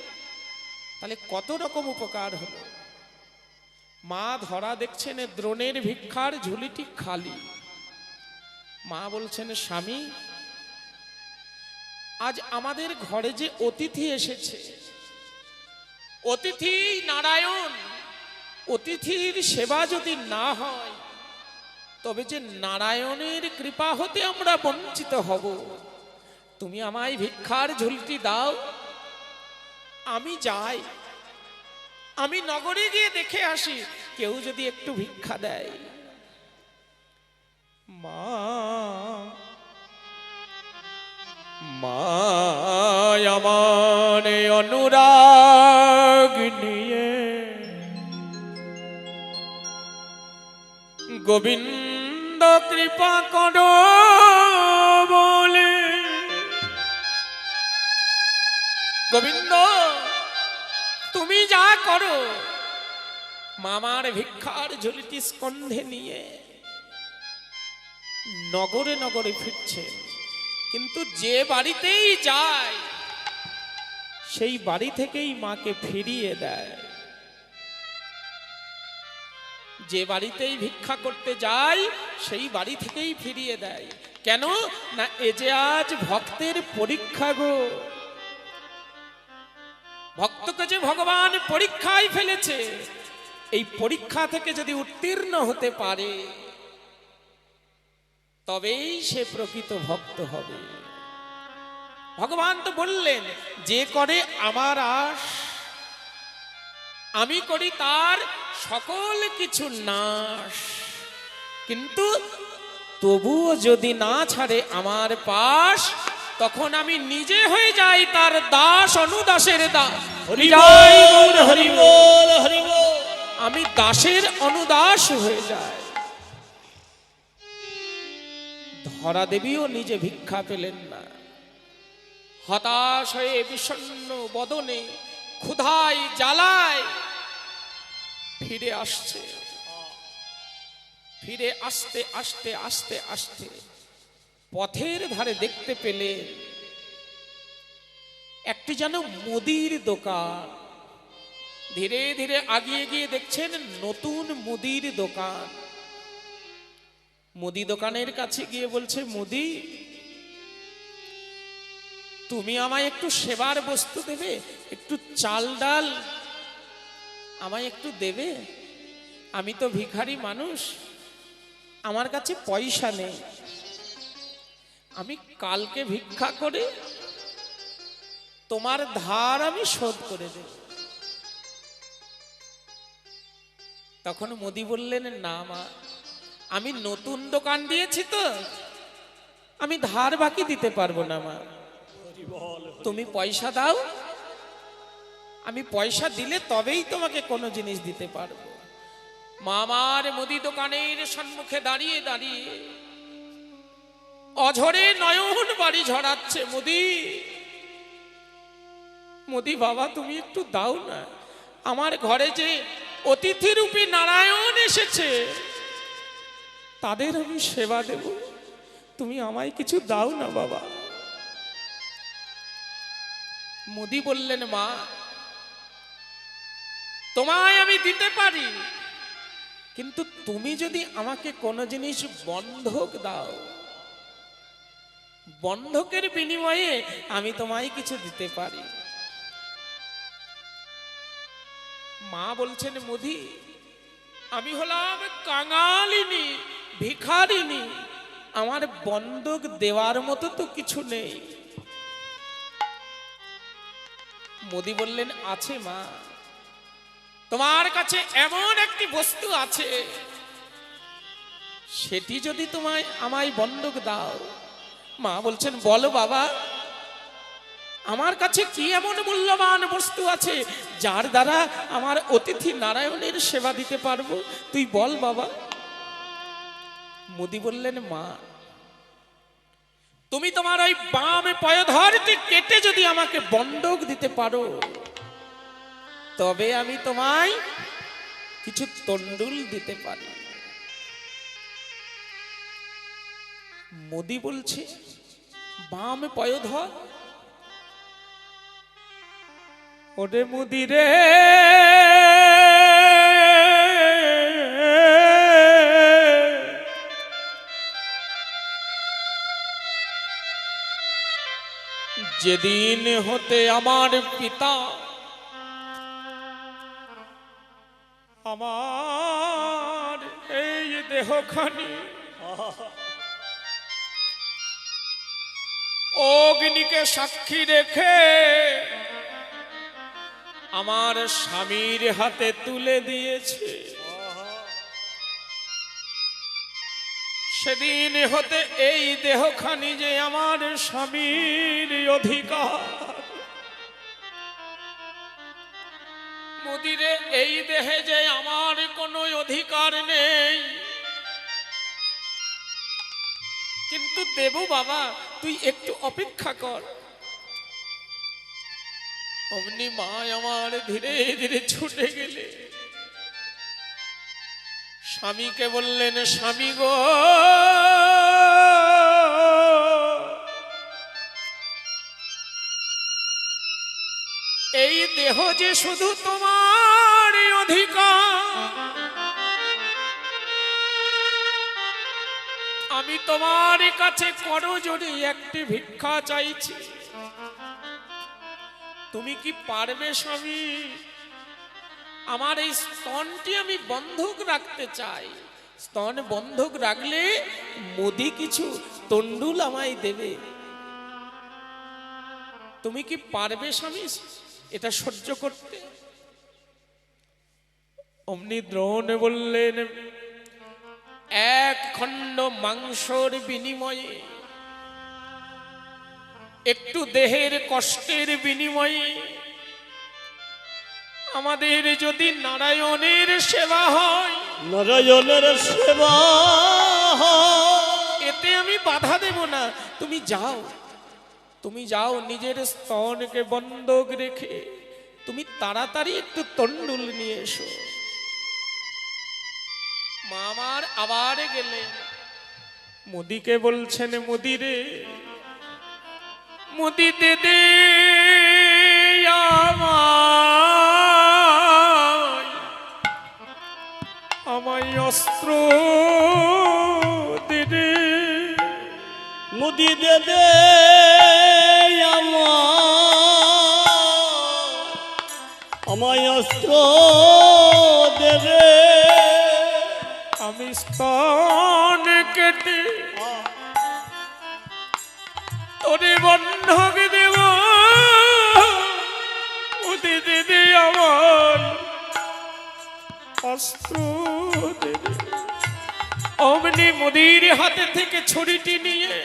তাহলে কত রকম উপকার হলো। মা ধরা দেখছেন দ্রোণের ভিক্ষার ঝুলিটি খালি। মা বলছেন, স্বামী আজ আমাদের ঘরে যে অতিথি এসেছে, অতিথি নারায়ণ, অতিথির সেবা যদি না হয় তবে যে নারায়ণের কৃপা হতে আমরা বঞ্চিত হব। তুমি আমায় ভিক্ষার ঝুলিটি দাও, আমি যাই, আমি নগরে গিয়ে দেখে আসি কেউ যদি একটু ভিক্ষা দেয়। মা আমার অনুরাগ নিয়ে গোবিন্দ কৃপা করো বলে, গোবিন্দ তুমি যা করো। মামার ভিক্ষার ঝুলিটি স্কন্ধে নিয়ে নগরে নগরে ফিরছেন, কিন্তু যে বাড়িতেই যায় সেই বাড়ি থেকেই মাকে ফিরিয়ে দেয়। যে বাড়িতেই ভিক্ষা করতে যায় সেই বাড়ি থেকেই ফিরিয়ে দেয়। কেন না, এ যে আজ ভক্তের পরীক্ষা গো, ভক্তকে যে ভগবান পরীক্ষায় ফেলেছে, এই পরীক্ষা থেকে যদি উত্তীর্ণ হতে পারে তবেই সে প্রকৃত ভক্ত হবে। ভগবান তো বললেন, যে করে আমার আশ আমি করি তার সকল কিছু নাশ, কিন্তু তবুও যদি না ছাড়ে আমার পাশ, তখন আমি নিজে হয়ে যাই তার দাস, অনুদাসের দাস। হরি বল হরি বল হরি বল। আমি দাসের অনুদাস হয়ে যাই। ধরা দেবীও নিজে ভিক্ষা পেলেন না, হতাশ হয়ে বিষণ্ণ বদনে ক্ষুধায় জ্বালায় ফিরে আসছে। ফিরে আসতে আসতে আস্তে আস্তে পথের ধারে দেখতে পেলে একটি যেন মুদির দোকান। ধীরে ধীরে আগিয়ে গিয়ে দেখছেন নতুন মুদির দোকান। মুদি দোকানের কাছে গিয়ে বলছে, মুদি তুমি আমায় একটু সেবার বস্তু দেবে, একটু চাল ডাল আমায় একটু দেবে? আমি তো ভিখারি মানুষ, আমার কাছে পয়সা নেই, আমি কালকে ভিক্ষা করে তোমার ধার আমি শোধ করে দেব। তখন মোদি বললেন, না মা, আমি নতুন দোকান দিয়েছি তো আমি ধার বাকি দিতে পারবো না মা, তুমি পয়সা দাও, আমি পয়সা দিলে তবেই তোমাকে কোনো জিনিস দিতে পারবো। মামার মুদি দোকানের সম্মুখে দাঁড়িয়ে দাঁড়িয়ে অঝরে নয়ন বাড়ি ঝরাচ্ছে। মুদি, মুদি বাবা তুমি একটু দাও না, আমার ঘরে যে অতিথি রূপী নারায়ণ এসেছে তাদের আমি সেবা দেব, তুমি আমায় কিছু দাও না বাবা। মুদি বললেন, মা তোমায় আমি দিতে পারি, কিন্তু তুমি যদি আমাকে কোনো জিনিস বন্ধক দাও, বন্ধকের বিনিময়ে আমি তোমায় কিছু দিতে পারি। মা বলছেন, মুদি আমি হলাম কাঙালিনী, ভিখারিনী, আমার বন্ধক দেওয়ার মতো তো কিছু নেই। মোদি বললেন, আছে মা, তোমার কাছে এমন একটি বস্তু আছে, সেটি যদি তোমায় আমায় বন্ধক দাও। মা বলছেন, বলো বাবা, আমার কাছে কি এমন মূল্যবান বস্তু আছে যার দ্বারা আমার অতিথি নারায়ণের সেবা দিতে পারবো, তুই বল বাবা। মোদি বললেন, মা, তুমি তোমার ওই বাম পয়ধরটি কেটে যদি আমাকে বন্ধক দিতে পারো, তবে আমি তোমায় কিছু তন্ডুল দিতে পারি। মোদি বলছে, বাম পয়ধর? ওরে মোদি রে, যেদিন হতে আমার পিতা আমার এই দেহখানি অগ্নিকে সাক্ষী রেখে আমার স্বামীর হাতে তুলে দিয়েছে, সেদিন হতে এই দেহখানি যে আমার স্বামীর অধিকার। মোদিরে, এই দেহে যে আমার কোনো অধিকার নেই, কিন্তু দেব বাবা, তুই একটু অপেক্ষা কর। অমনি মা আমার ধীরে ধীরে ছুটে গেলে স্বামীকে বললেন, স্বামী গো, এই দেহ যে শুধু তোমার অধিকার, আমি তোমার কাছে করজোড়ে একটি ভিক্ষা চাইছি, তুমি কি পারবে স্বামী? আমার এই স্তনটি আমি বন্ধক রাখতে চাই, স্তন বন্ধক রাখলে মোদি কিছু তন্ডুল আমায় দেবে, তুমি কি পারবে স্বামী এটা সহ্য করতে? অমনি দ্রোণ বললেন, এক খণ্ড মাংসর বিনিময়ে, একটু দেহের কষ্টের বিনিময়ে আমাদের যদি নারায়ণের সেবা হয়, নারায়ণের সেবা এতে আমি বাধা দেব না। তুমি যাও, তুমি যাও, নিজের স্তনকে বন্ধক রেখে তুমি তাড়াতাড়ি একটু তন্ডুল নিয়ে এসো। মা আমার আবার গেলেন, মোদিকে বলছেন, মোদি রে, মোদি দে দে আমায় অস্ত্র দে দে, মোদি দে দে আমায় অস্ত্র দে দে, আমি স্তন কেটে তোরে বন্ধক দেব, মোদি দে দে আমার অস্ত্র দে দে। অমনি মোদির হাতে থেকে ছুরিটি নিয়ে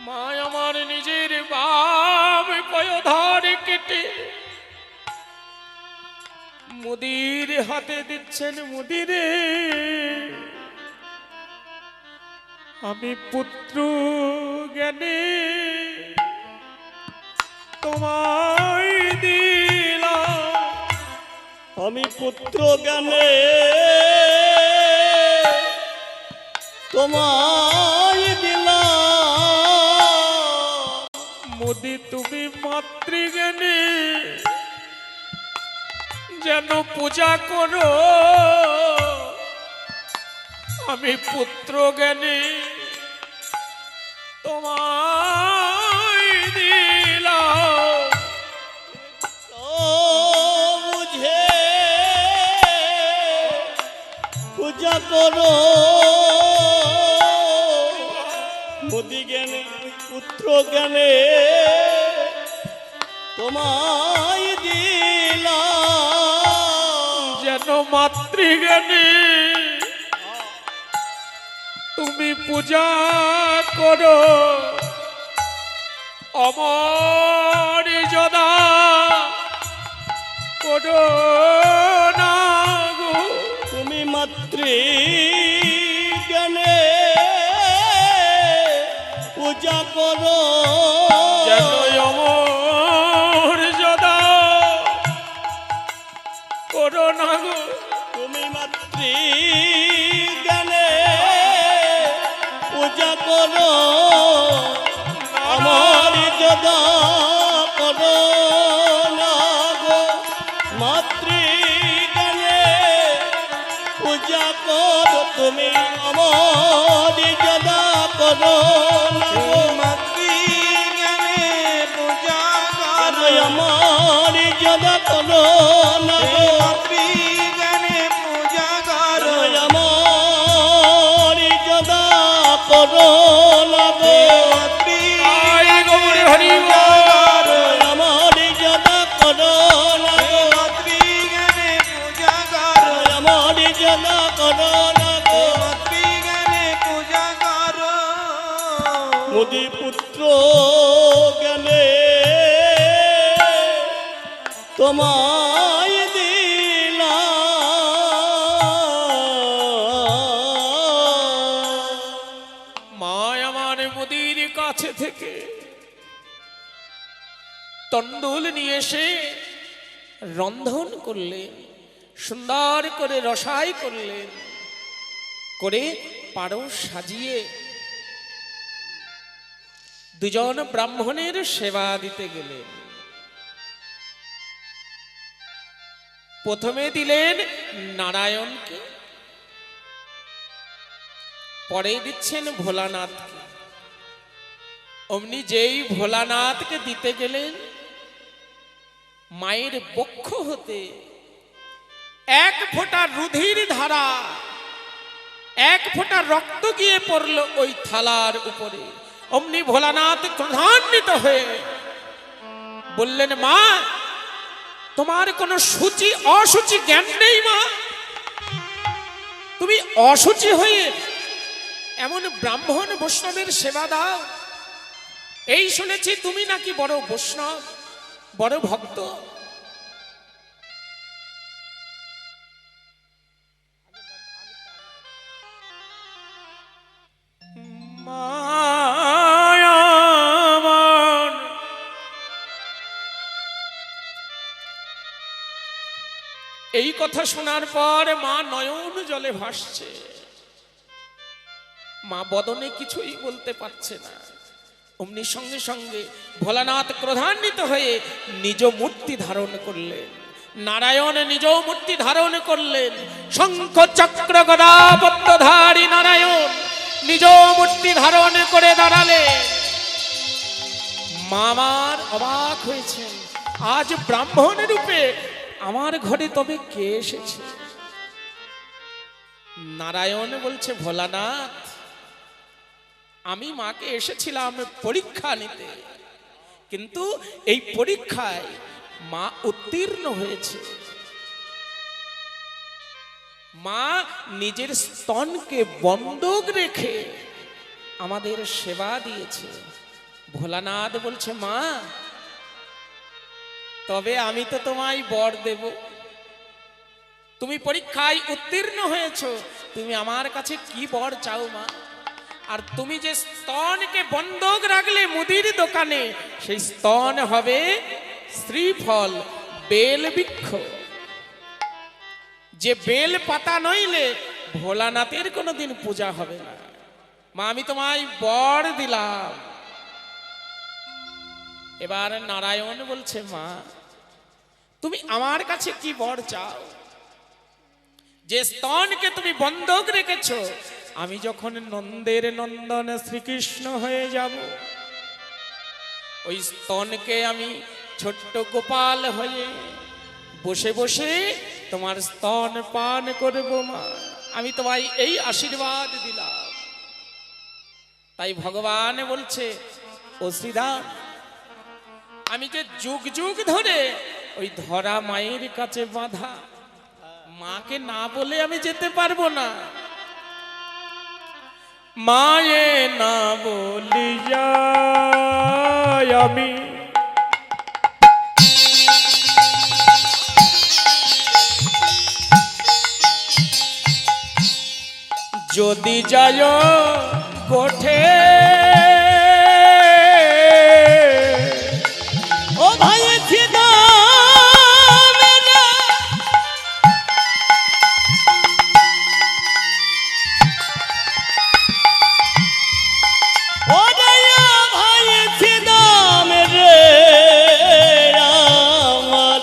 মা আমার নিজের বাম পয়ধর কেটে মোদির হাতে দিচ্ছেন। মোদিরে, আমি পুত্র জ্ঞানে তোমায় দিলাম, আমি পুত্র জ্ঞানে তোমায় দিলাম, মোদি তুমি মাতৃজ্ঞানে যেন পূজা করো, আমি পুত্র জ্ঞানে তোমায় দিলাম। বুঝে পূজা করো, জ্ঞানে তোমায় দিলাম, যেন মাতৃজ্ঞানে তুমি পূজা করো অমর যদা করো না গো। তুমি মাতৃ জ্ঞানে পূজা করো, যেন অমর যদা করো না গো। তুমি মাতৃ জ্ঞানে পূজা করো, আমার যদা করো না গো। মাতৃ জ্ঞানে পূজা করো, তুমি আমার যদা করো না গো। মাতৃজ্ঞানে পূজা করো, আমার যদা করো না গো। মাতৃজ্ঞানে পূজা করো, আমার যদা করো না গো। আই গৌর হরি বল। আমার যদা করো না গো। মাতৃজ্ঞানে পূজা করো, আমার যদা করো না গো। মাতৃজ্ঞানে পূজা করো। মোদি পুত্র জ্ঞানে তোমায় দিলাম। মা আমার মোদির কাছে থেকে তন্ডুল নিয়ে এসে রন্ধন করলেন, সুন্দর করে রসাই করলেন, করে পারস সাজিয়ে দুজন ব্রাহ্মণের সেবা দিতে গেলেন। প্রথমে দিলেন নারায়ণকে, পরে দিচ্ছেন ভোলানাথকে। অমনি যেই ভোলানাথকে দিতে গেলেন, মায়ের বক্ষ হতে এক ফোঁটা রুধির ধারা, এক ফোঁটা রক্ত গিয়ে পড়ল ওই থালার উপরে। অমনি ভোলানাথ ক্রোধান্বিত হয়ে বললেন, মা তোমার কোনো সূচি অসুচি জ্ঞান নেই মা? তুমি অসুচি হয়ে এমন ব্রাহ্মণ বৈষ্ণবের সেবা দাও? এই শুনেছি তুমি নাকি বড় বৈষ্ণব, বড় ভক্ত। মায়ামান এই কথা শোনার পর মা নয়ন জলে ভাসছে, মা বদনে কিছুই বলতে পারছে না। অমনি সঙ্গে সঙ্গে ভোলানাথ ক্রোধান্বিত হয়ে নিজ মূর্তি ধারণ করলেন। নারায়ণ নিজ মূর্তি ধারণ করলেন। শঙ্খ চক্র গদা পদ্মধারী নারায়ণ নিজ মূর্তি ধারণ করে দাঁড়ালেন। মামার অবাক হয়েছেন, আজ ব্রাহ্মণ রূপে আমার ঘরে তবে কে এসেছে? নারায়ণ বলছে, ভোলানাথ আমি মাকে এসেছিলাম পরীক্ষা নিতে, কিন্তু এই পরীক্ষায় মা উত্তীর্ণ হয়েছে। মা নিজের স্তনকে বন্ধক রেখে আমাদের সেবা দিয়েছে। ভোলানাথ বলছে, মা তবে আমি তো তোমায় বর দেব। তুমি পরীক্ষায় উত্তীর্ণ হয়েছো, তুমি আমার কাছে কি বর চাও মা? আর তুমি যে স্তনকে বন্ধক রাখলে মুদির দোকানে, সেই স্তন হবে শ্রীফল বেল বৃক্ষ। যে বেল পাতা নইলে ভোলানাথের কোনোদিন পূজা হবে না। মা আমি তোমায় বর দিলাম। এবার নারায়ণ বলছে, মা তুমি আমার কাছে কি বর চাও? যে স্তনকে তুমি বন্ধক রেখেছো, আমি যখন নন্দের নন্দন শ্রীকৃষ্ণ হয়ে যাব, ওই স্তনকে আমি ছোট্ট গোপাল হয়ে বসে বসে তোমার স্তন পান করব মা। আমি তোমায় এই আশীর্বাদ দিলাম। তাই ভগবান বলছে, ও ও শ্রীরাম, আমি যে যুগ যুগ ধরে ওই ধরা মায়ের কাছে বাঁধা, মাকে না বলে আমি যেতে পারবো না। মায়ে না বলিয়া আমি যদি যায় গোঠে, ও ভাই ছিদা ও দয়া ভাই ছিদা মেরে আমার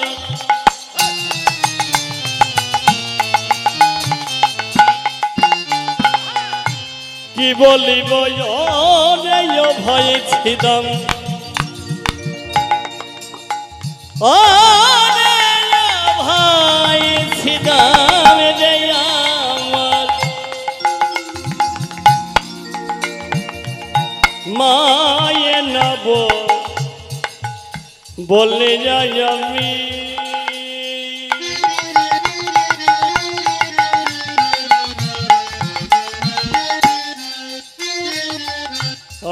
কি বলিব রে ভাই ছিদাম ও রে ভাই ছিদাম রে আমার মায়ে নব বলে যাই আমি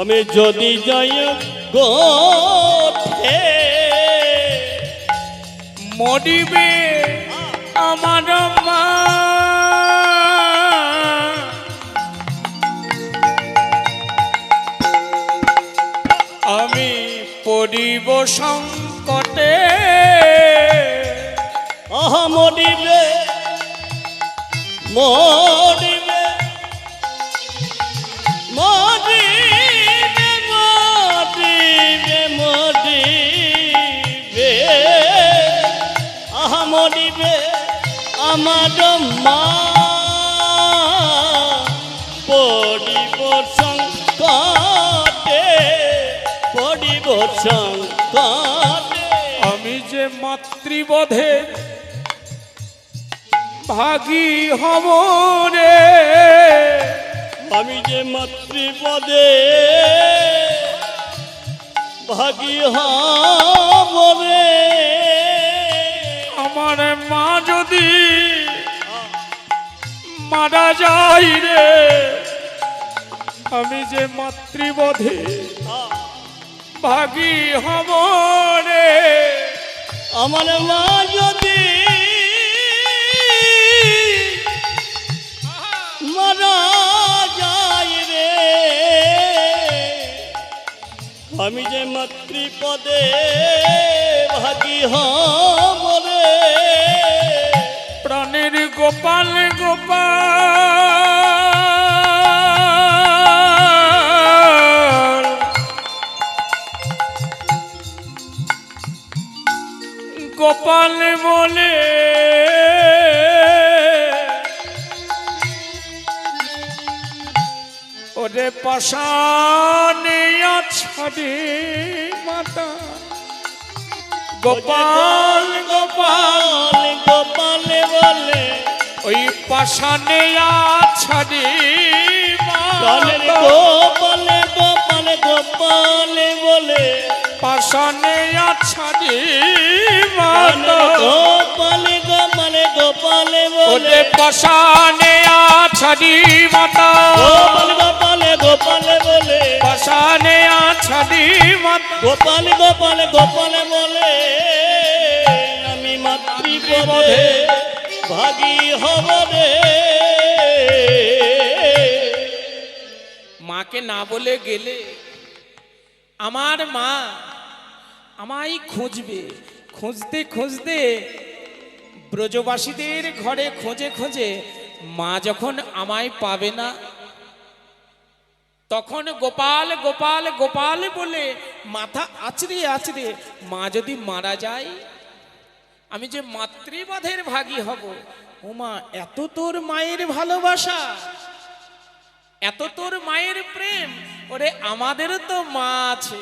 আমি যদি যাই গোঠে মরিবে আমার মা, আমি পড়িব সংকটে। আহা মরিবে মরিবে মরিবে মরিবে মরিবে আহা মরিবে আমার মা পড়িব সংকটে পড়িব সংকটে আমি যে মাতৃবধে ভাগী হব রে, আমি যে মাতৃপদে ভাগী হব রে আমার মা যদি মারা যায় রে, আমি যে মাতৃবধে ভাগী হব রে। আমার মা যদি মারা যায় রে, আমি যে মাতৃপদে ভাগী হব রে। প্রাণের গোপাল গোপাল গোপাল বলে ওরে পাশানে আছাড়ে মাতা, গোপাল গোপাল গোপাল বলে ওই পাশানে আছাড়ে গানের মাতা, গোপালে গোপালে গোপালে বলে পাশানে আছাড়ে গানের মাতা, গোপালে গোপালে গোপালে বলে ওরে পাশানে আছাড়ে মাতা, গোপাল গোপালে গোপালে বলে পাশানে আছাড়ে মাতা, গোপালে গোপালে গোপালে বলে আমি মাতৃপদে ভাগী হব রে। মাকে না বলে গেলে আমার মা আমায় খুঁজবে, খুঁজতে খুঁজতে ব্রজবাসীদের ঘরে খোঁজে খোঁজে মা যখন আমায় পাবে না, তখন গোপাল গোপাল গোপাল বলে মাথা আছড়ে আছড়ে মা যদি মারা যায়, আমি যে মাতৃবধের ভাগী হব। ও মা, এত তোর মায়ের ভালোবাসা, এত তোর মায়ের প্রেম, ওরে আমাদেরও তো মা আছে,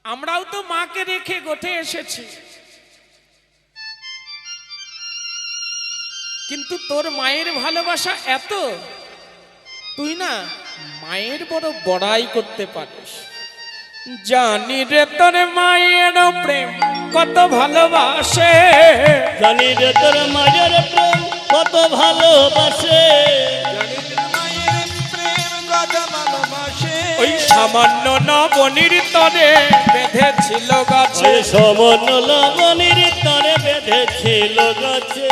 আমরাও তো মাকে রেখে গোঠে এসেছি, কিন্তু তোর মায়ের ভালোবাসা এত, তুই না মায়ের বড় বড়াই করতে পারিস। জানি রে তোর মায়ের প্রেম কত ভালোবাসে, জানি রে তোর মায়ের প্রেম কত ভালোবাসে, মায়ের প্রেম কত ভালোবাসে। ওই সামান্য নবনীর তরে বেঁধেছিল গাছে, ওই সামান্য লবণের তরে বেঁধেছিল গাছে,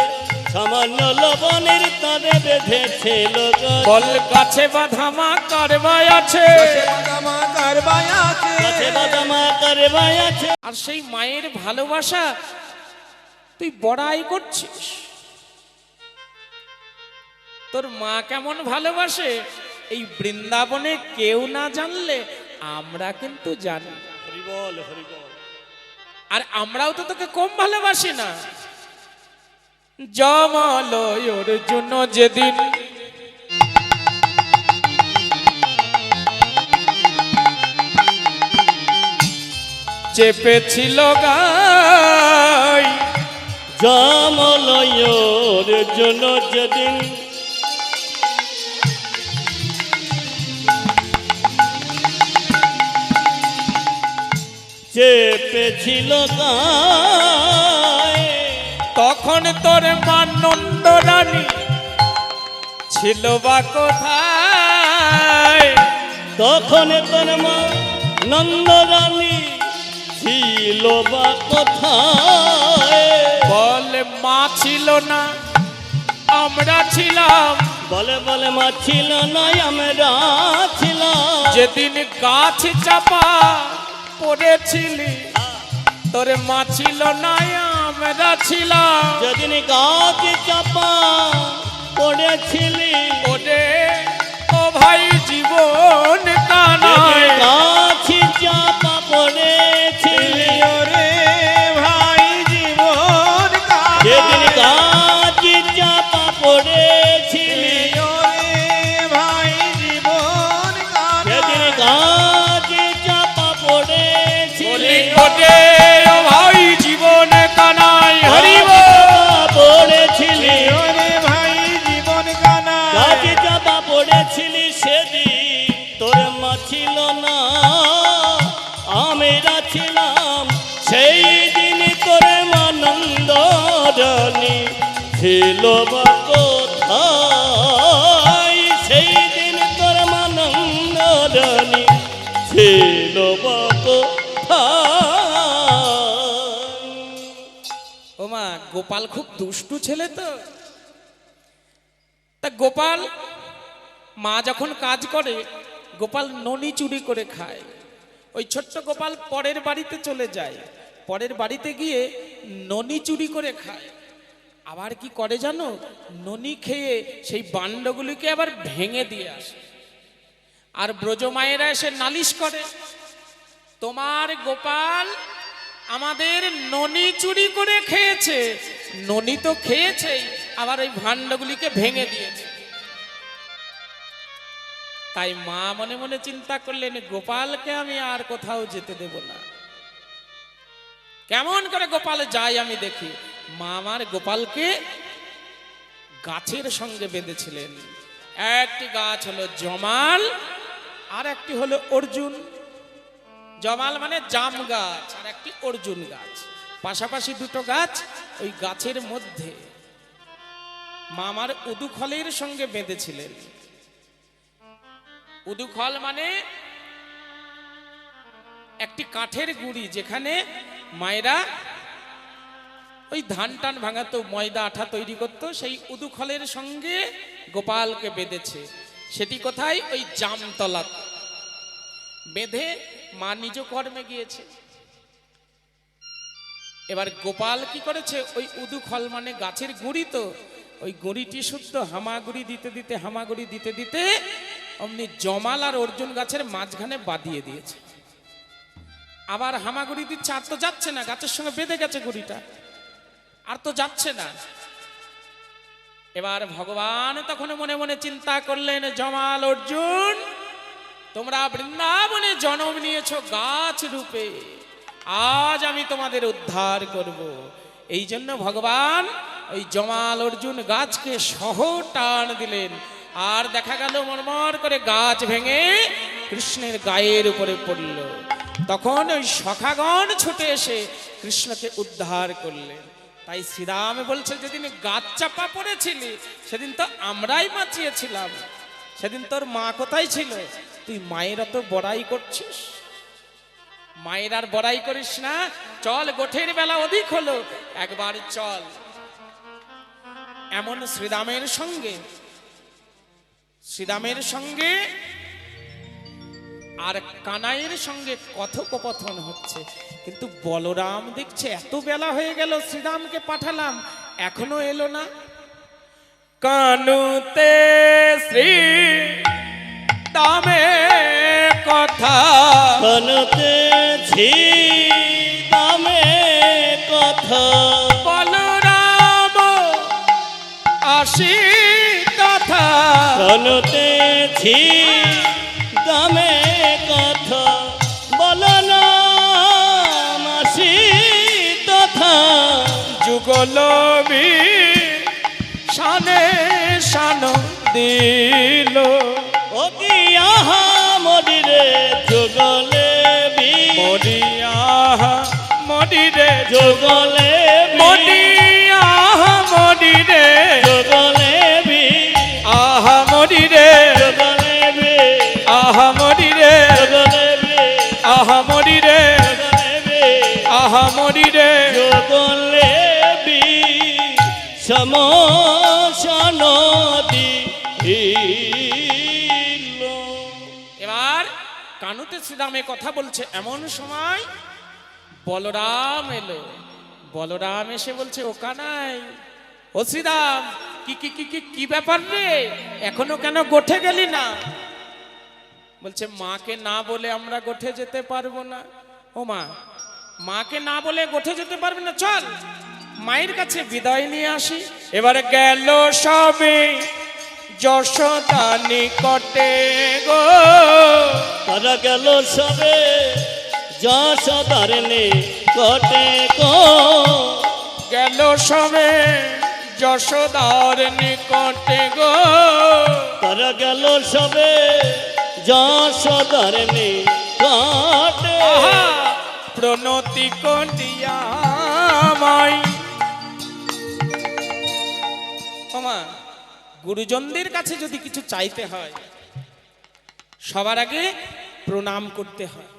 সামান্য লবণের তরে বেঁধেছিল গাছে, বল গাছে বাঁধা মা কারবাই আছে, বাদামা কারবাই আছে। গাছে বাদামা কারবাই আছে। আর সেই মায়ের ভালোবাসা তুই বড়াই করছিস। তোর মা কেমন ভালোবাসে এই বৃন্দাবনে কেউ না জানলে আমরা কিন্তু জানি, হরি বল হরি বল। আর আমরাও তো তোকে কম ভালোবাসি না। জমালয়র জন্য যেদিন চেপেছিল গাই, জামলয়ের জন্য যেদিন চেপেছিল গায়ে, তখন তোর মা নন্দ রানী ছিল বা কোথায়, তখন তোর মা নন্দরানী ছিল বা কোথায়, বলে মা ছিল না আমরা ছিলাম, বলে বলে মা ছিল না আমরা ছিলাম, যেদিন গাছ চাপা পড়েছিলি তোর মা ছিল না আমরা ছিলাম, যেদিন গাছ চাপা পড়েছিলি, ওরে ও ভাই জীবন কানায়, গাছ চাপা পড়েছিলি, ওরে ভাই জীবন যেদিন কানায়, গাছ চাপা পড়েছিলি, ওরে ভাই জীবন যেদিন কানায়, গাছ চাপা পড়েছিলি, ওরে ও ভাই জীবন কানায়, হরি গাছ বল। চাপা পড়েছিলি, ওরে ভাই জীবন কানায়, গাছ চাপা পড়েছিলি, সেদিন তোর মা ছিল না আমরা ছিলাম, সেই দিন তোর মানন্দ রানী ছিল বা কোথায়, সেই দিন তোর মানন্দ রানী ছিল বা কোথায়। ও মা, গোপাল খুব দুষ্টু ছেলে তো। তা গোপাল মা যখন কাজ করে গোপাল ননি চুরি করে খায়। ওই ছোট্ট গোপাল পরের বাড়িতে চলে যায়, পরের বাড়িতে গিয়ে ননি চুরি করে খায়। আবার কি করে জানো, ননি খেয়ে সেই বান্ডগুলিকে আবার ভেঙে দিয়ে আসে। আর ব্রজমায়েরা এসে নালিশ করে, তোমার গোপাল আমাদের ননি চুরি করে খেয়েছে, ননি তো খেয়েছেই আবার ওই ভাণ্ডগুলিকে ভেঙে দিয়েছে। তাই মা মনে মনে চিন্তা করলেন, গোপালকে আমি আর কোথাও যেতে দেব না, কেমন করে গোপাল যায় আমি দেখি। মা আমার গোপালকে গাছের সঙ্গে বেঁধেছিলেন। একটি গাছ হলো জমাল, আর একটি হলো অর্জুন। জমাল মানে জাম গাছ, আর একটি অর্জুন গাছ, পাশাপাশি দুটো গাছ। ওই গাছের মধ্যে মামার উদুখলের সঙ্গে বেঁধেছিলেন। উদুখল মানে একটি কাঠের গুঁড়ি, যেখানে মায়েরা ওই ধান টান ভাঙাতো, ময়দা আঠা তৈরি করতো, সেই উদুখলের সঙ্গে গোপালকে বেঁধেছে। সেটি কোথায়? ওই জামতলা বেঁধে মা নিজ কর্মে গিয়েছে। এবার গোপাল কি করেছে, ওই উদুখল মানে গাছের গুঁড়ি, তো ওই গুঁড়িটি শুদ্ধ হামাগুড়ি দিতে দিতে হামাগুড়ি দিতে দিতে অমনি জমাল আর অর্জুন গাছের মাঝখানে বাঁধিয়ে দিয়েছে। আবার হামাগুড়ি দিচ্ছে, আর তো যাচ্ছে না, গাছের সঙ্গে বেঁধে গেছে গুঁড়িটা, আর তো যাচ্ছে না। এবার ভগবান তখন মনে মনে চিন্তা করলেন, জমাল অর্জুন তোমরা বৃন্দাবনে জন্ম নিয়েছো গাছ রূপে, আজ আমি তোমাদের উদ্ধার করব। এই জন্য ভগবান ওই জমাল অর্জুন গাছকে সহ টান দিলেন, আর দেখা গেল মরমর করে গাছ ভেঙে কৃষ্ণের গায়ের উপরে পড়ল। তখন ওই সখাগণ ছুটে এসে কৃষ্ণকে উদ্ধার করলেন। তাই শ্রীরাম বলছে, যেদিন গাছ চাপা পড়েছিলি সেদিন তো আমরাই বাঁচিয়েছিলাম। সেদিন তোর মা কোথায় ছিল? তুই মায়ের অত বড়াই করছিস? মায়ের আর বড়াই করিস না, চল, গোঠের বেলা অধিক হলো, একবার চল। এমন শ্রীরামের সঙ্গে আর কানাইয়ের সঙ্গে কথোপকথন হচ্ছে। কিন্তু বলরাম দেখছে এত বেলা হয়ে গেল, শ্রীরামকে পাঠালাম, এখনো এলো না। কানুতে শ্রী দামে কথা কানুতেছি দামে কথা, বলরাম আসি তথা। কানুতেছি দামে কথা, বলো না মাসি তথা। যুগলবি শানে শান দিল। ও কি আহা মরিরে যুগলে বি, মরিয়া মরিরে যুগলে বি, মরিয়া মরিরে যুগলে বি, আহা মরিরে যুগলে বি, আহা মরিরে যুগলে বি, আহা মরিরে যুগলে বি, আহা মরিরে। যুগলে বি সমশান দিল। এবার কানুতে শ্রীরামে কথা বলছে, এমন সময় বলরাম এলো। বলরাম এসে বলছে, ও কানাই, ও শ্রীরাম, কি কি কি কি কি ব্যাপার রে, এখনো কেন গোঠে গেলি না? বলছে, মাকে না বলে আমরা গোঠে যেতে পারবো না। ও মা, মাকে না বলে গোঠে যেতে পারবে না, চল মায়ের কাছে বিদায় নিয়ে আসি। এবারে গেল সবে যশোদা নিকটে গো, তারা গেল সবে যশোদার নিকটে গো, গেল সবে যশোদার নিকটে গো। তারা গেল সবে যশোদার নিকটে। আহা, প্রণতি করিয়া মাই। ওমা, গুরুজনদের কাছে যদি কিছু চাইতে হয় সবার আগে প্রণাম করতে হয়।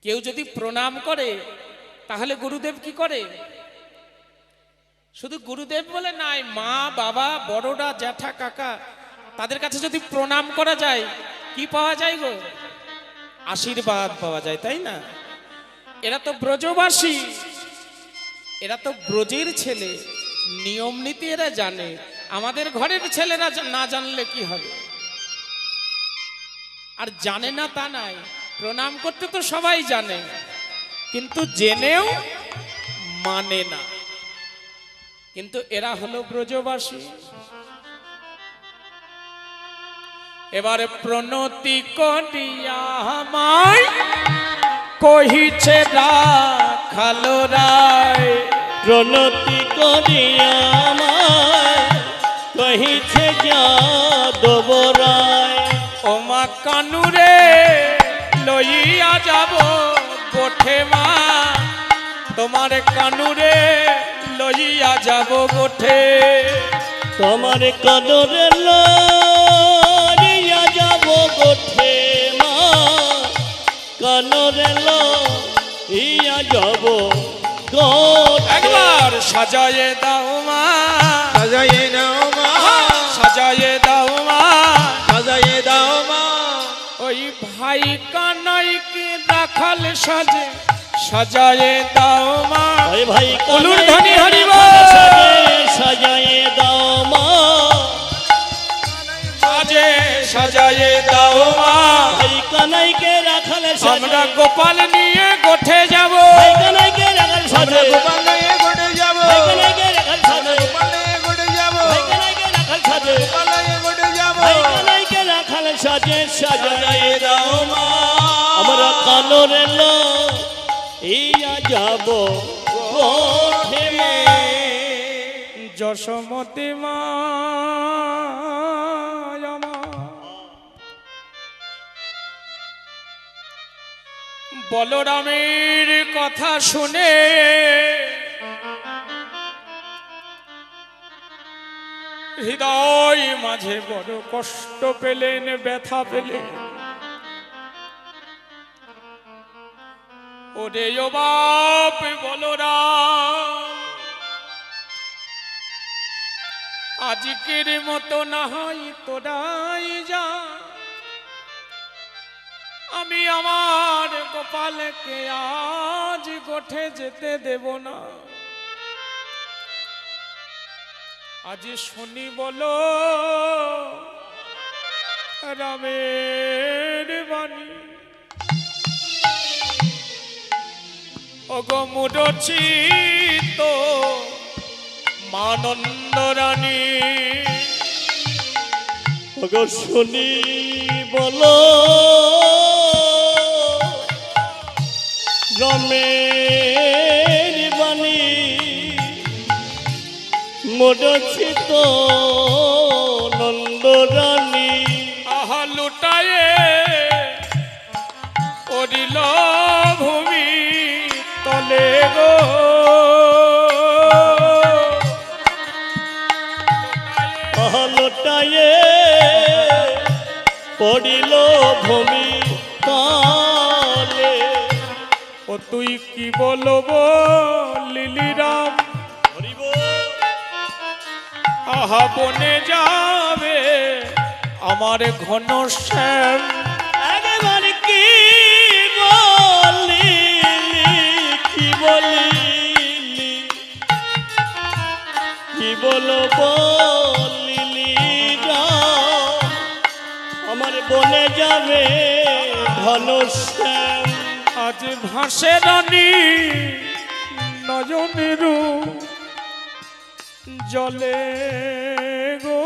কেউ যদি প্রণাম করে তাহলে গুরুদেব কি করে? শুধু গুরুদেব বলে নাই, মা বাবা বড়রা জ্যাঠা কাকা তাদের কাছে যদি প্রণাম করা যায় কি পাওয়া যায় গো? আশীর্বাদ পাওয়া যায়, তাই না? এরা তো ব্রজবাসী, এরা তো ব্রজের ছেলে, নিয়ম নীতি এরা জানে। আমাদের ঘরের ছেলেরা না জানলে কি হবে? আর জানে না তা নাই, প্রণাম করতে তো সবাই জানে, কিন্তু জেনেও মানে না। কিন্তু এরা হলো ব্রজবাসী। এবারে প্রণতি করিয়া আমায় কহিছে রাখাল রায়, প্রণতি করিয়া আমায় কহিছে যাদব রায়। ওমা কানুরে লইয়া যাব গোঠে মা, তোমার কানুরে লইয়া যাব গোঠে। তোমার কদরে লইয়া যাব গোঠে মা, কদরে লইয়া যাব গোঠে। একবার সাজায়ে দাও মা, সাজাইয়ে নাও মা, সাজায়ে দাও মা, সাজাইয়ে দাও মা। ওই ভাই কানাইকে রাখাল সাজে সাজায়ে দাও মা। ওই ভাই উলুর ধ্বনি হরিব। সাজায়ে দাও মা, সাজে সাজায়ে দাও মা। ভাই কানাইকে রাখাল আমরা গোপাল নিয়ে গোঠে যাব, ভাই কানাইকে রাখাল সাজে, গোপাল নিয়ে গোটে যাবো, ভাই কানাইকে রাখাল সাজে, গোপাল নিয়ে গোটে যাবো, ভাই কানাইকে রাখাল সাজে, গোপাল নিয়ে গোটে যাবো। ভাই কানাইকে রাখাল সাজে সাজায়ে সাজাইয়ে দাও মা, আমরা কানরে লইয়া যাব গোঠে মা। যশোমতি মা আমার। বলরামের কথা শুনে হৃদয় মাঝে বড় কষ্ট পেলেন, ব্যথা পেলেন। ওরে ও বাপ বলরাম, আজকের মতো না হয় তোরাই যা, আমি আমার গোপালকে আজ গোঠে যেতে দেব না। আজ শুনি বলো রামের বাণী, ওগো মুরচিত মানন্দ রানী, ওগো শুনি বলো রামের বাণী, মরছিত নন্দ রানী। আহা লুটায়ে পড়িল ভূমি তলে গো, লোটায়ে পড়িল ভূমি তলে। ও তুই কি বলবো লিলিরাম, আহা বনে যাবে আমার ঘনশ্যাম। একবার কি বলিলি, কি বলিলি, কি বলবো লিলি রাম, আমার বনে যাবে ঘনশ্যাম। আজ ভাসে রানী নয়নের জলে গো,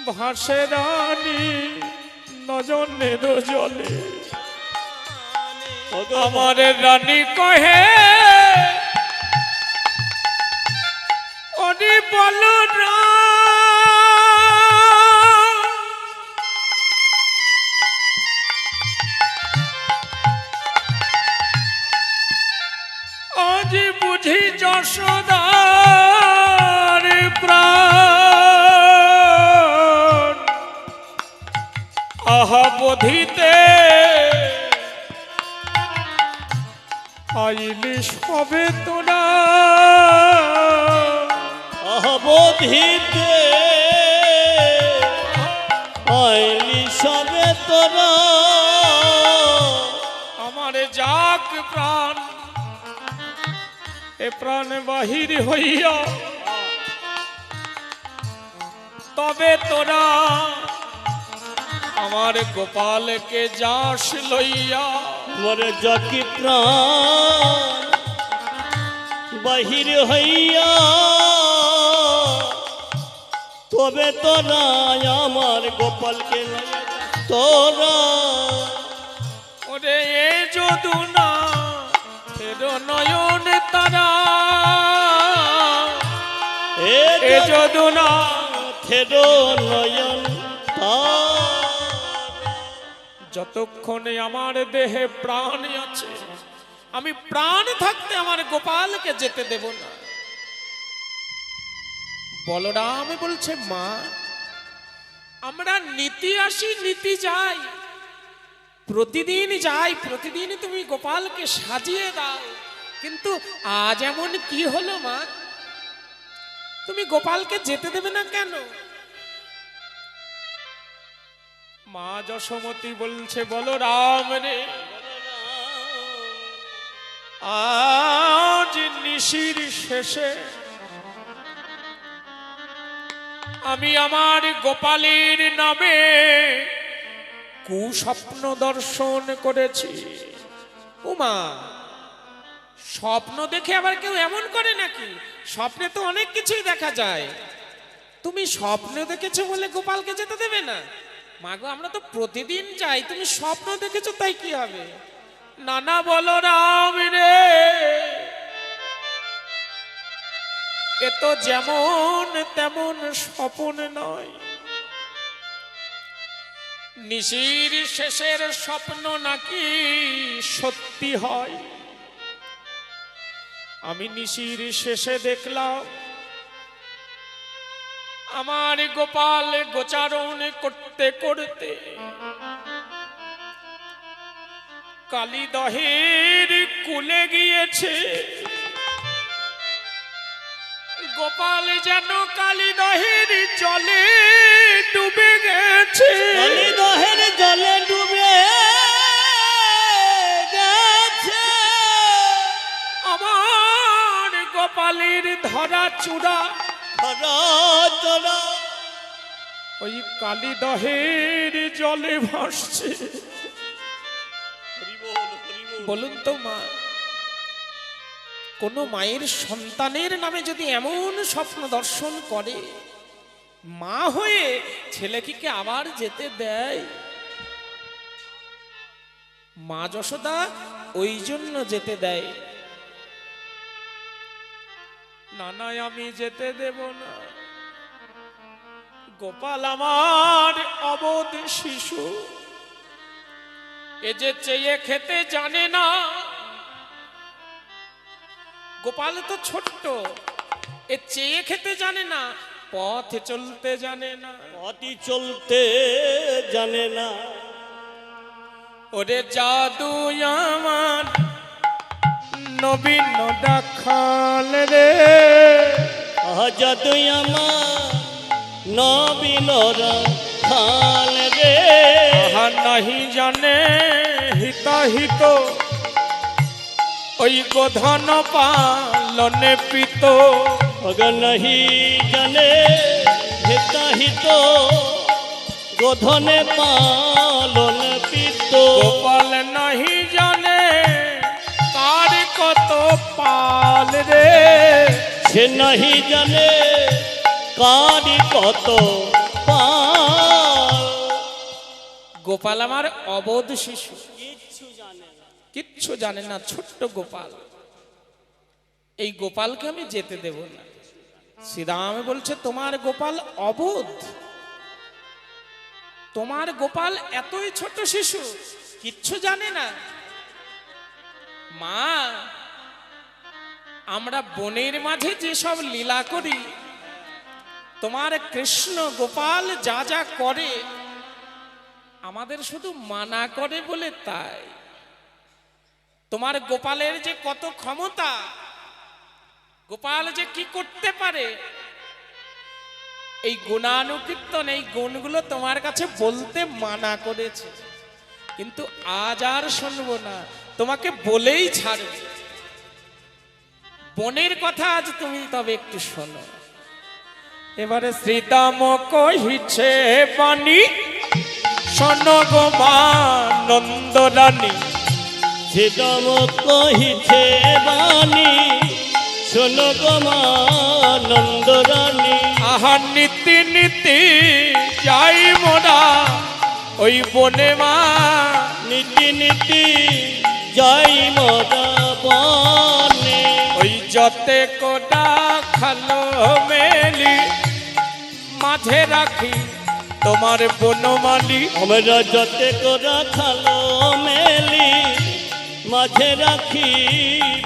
ভাসে রানী নয়নের জলে। আমার রানী কহে ওরে বলো না, আজ বুঝি যশোদার প্রাণ, আহা বধিতে আইলি সবে তোরা, অবধিতে আইলি সবে তোরা। আমার যাক প্রাণ, এ প্রাণ বাহির হইয়া তবে তোরা আমার গোপালকে যাস লইয়া। মোর জকি প্রাণ বাহির হইয়া তবে তোরা আমার গোপালকে লইয়া তোরা। ওরে এ যদু না ফেরো নয়ন তারা, এ যদু না ফেরো নয়ন তারা। যতক্ষণে আমার দেহে প্রাণ আছে, আমি প্রাণ থাকতে আমার গোপালকে যেতে দেব না। বলরাম বলছে মা, আমরা নীতি আসি নীতি যাই, প্রতিদিন যাই, প্রতিদিন তুমি গোপালকে সাজিয়ে দাও, কিন্তু আজ এমন কি হলো মা, তুমি গোপালকে যেতে দেবে না কেন? মা যশোমতী বলছে বলরাম রে, আজ নিশির শেষে আমি আমার গোপালের নামে কুস্বপ্ন দর্শন করেছি। উমা, স্বপ্ন দেখে আবার কেউ এমন করে নাকি? স্বপ্নে তো অনেক কিছুই দেখা যায়। তুমি স্বপ্ন দেখেছো বলে গোপালকে যেতে দেবে না? মাগো, আমরা তো প্রতিদিন যাই, তুমি স্বপ্ন দেখেছো তাই কি হবে? নানা বলরাম রে, এ তো যেমন তেমন স্বপ্ন নয়, নিশির শেষের স্বপ্ন নাকি সত্যি হয়। আমি নিশির শেষে দেখলাম আমার গোপাল গোচারণ করতে করতে কালীদহের কুলে গিয়েছে। গোপাল যেন কালীদহের জলে ডুবে গেছে। কালীদহের জলে ডুবে গেছে। আমার গোপালের ধরা চূড়া ওই কালীদহের জলে ভাসছে। বলুন তো মা, কোন মায়ের সন্তানের নামে যদি এমন স্বপ্ন দর্শন করে, মা হয়ে ছেলেকে আবার যেতে দেয়? মা যশোদা ওই জন্য যেতে দেয় না। না, আমি যেতে দেব না। গোপাল আমার অবোধ শিশু, এ যে চেয়ে খেতে জানে না। গোপাল তো ছোট্ট, এ চেয়ে খেতে জানে না, পথে চলতে জানে না। পথে চলতে জানে না। ওরে জাদু আমার নবীন দেখাল রে, আজা তুই আমার নবীন খাল রে। আহা নাহি জানে হিতাহিত, ওই গোধন পালনে পিত। अगर नहीं जाने हिताहित गोधने पालन पित। গোপাল নাহি জানে কার কত পাল রে, সে नहीं जाने কারি কত পাল। গোপাল আমার অবোধ শিশু, কিচ্ছু জানে না। কিচ্ছু জানে না, ছোট্ট গোপাল। এই গোপালকে আমি যেতে দেব না। শ্রীরাম বলছে তোমার গোপাল অবোধ, তোমার গোপাল এতই ছোট শিশু, কিচ্ছু জানে না। মা, আমরা বনের মাঝে যেসব লীলা করি, তোমার কৃষ্ণ গোপাল যা যা করে আমাদের শুধু মানা করে বলে তাই। তোমার গোপালের যে কত ক্ষমতা, গোপাল যে কি করতে পারে, এই গুণানুকীর্তন, এই গুণগুলো তোমার কাছে বলতে মানা করেছে, কিন্তু আজ আর শুনবো না, তোমাকে বলেই ছাড়বে। বনের কথা আজ তুমি তবে একটু শোনো। এবারে শ্রীদাম কহিছে বাণী, শোনো গো মা নন্দ রানী। শ্রীরাম কহিছে বাণী, শোনো গো মা নন্দ রানী। আহা নীতি নীতি যাই মোরা ওই বনে মা, নীতি নীতি যাই মোরা বনে। ওই যতে কোটা খালো মেলি, মাঝে রাখি তোমার বনমালী। আমরা যতে করা খালো মেলি, মাঝে রাখি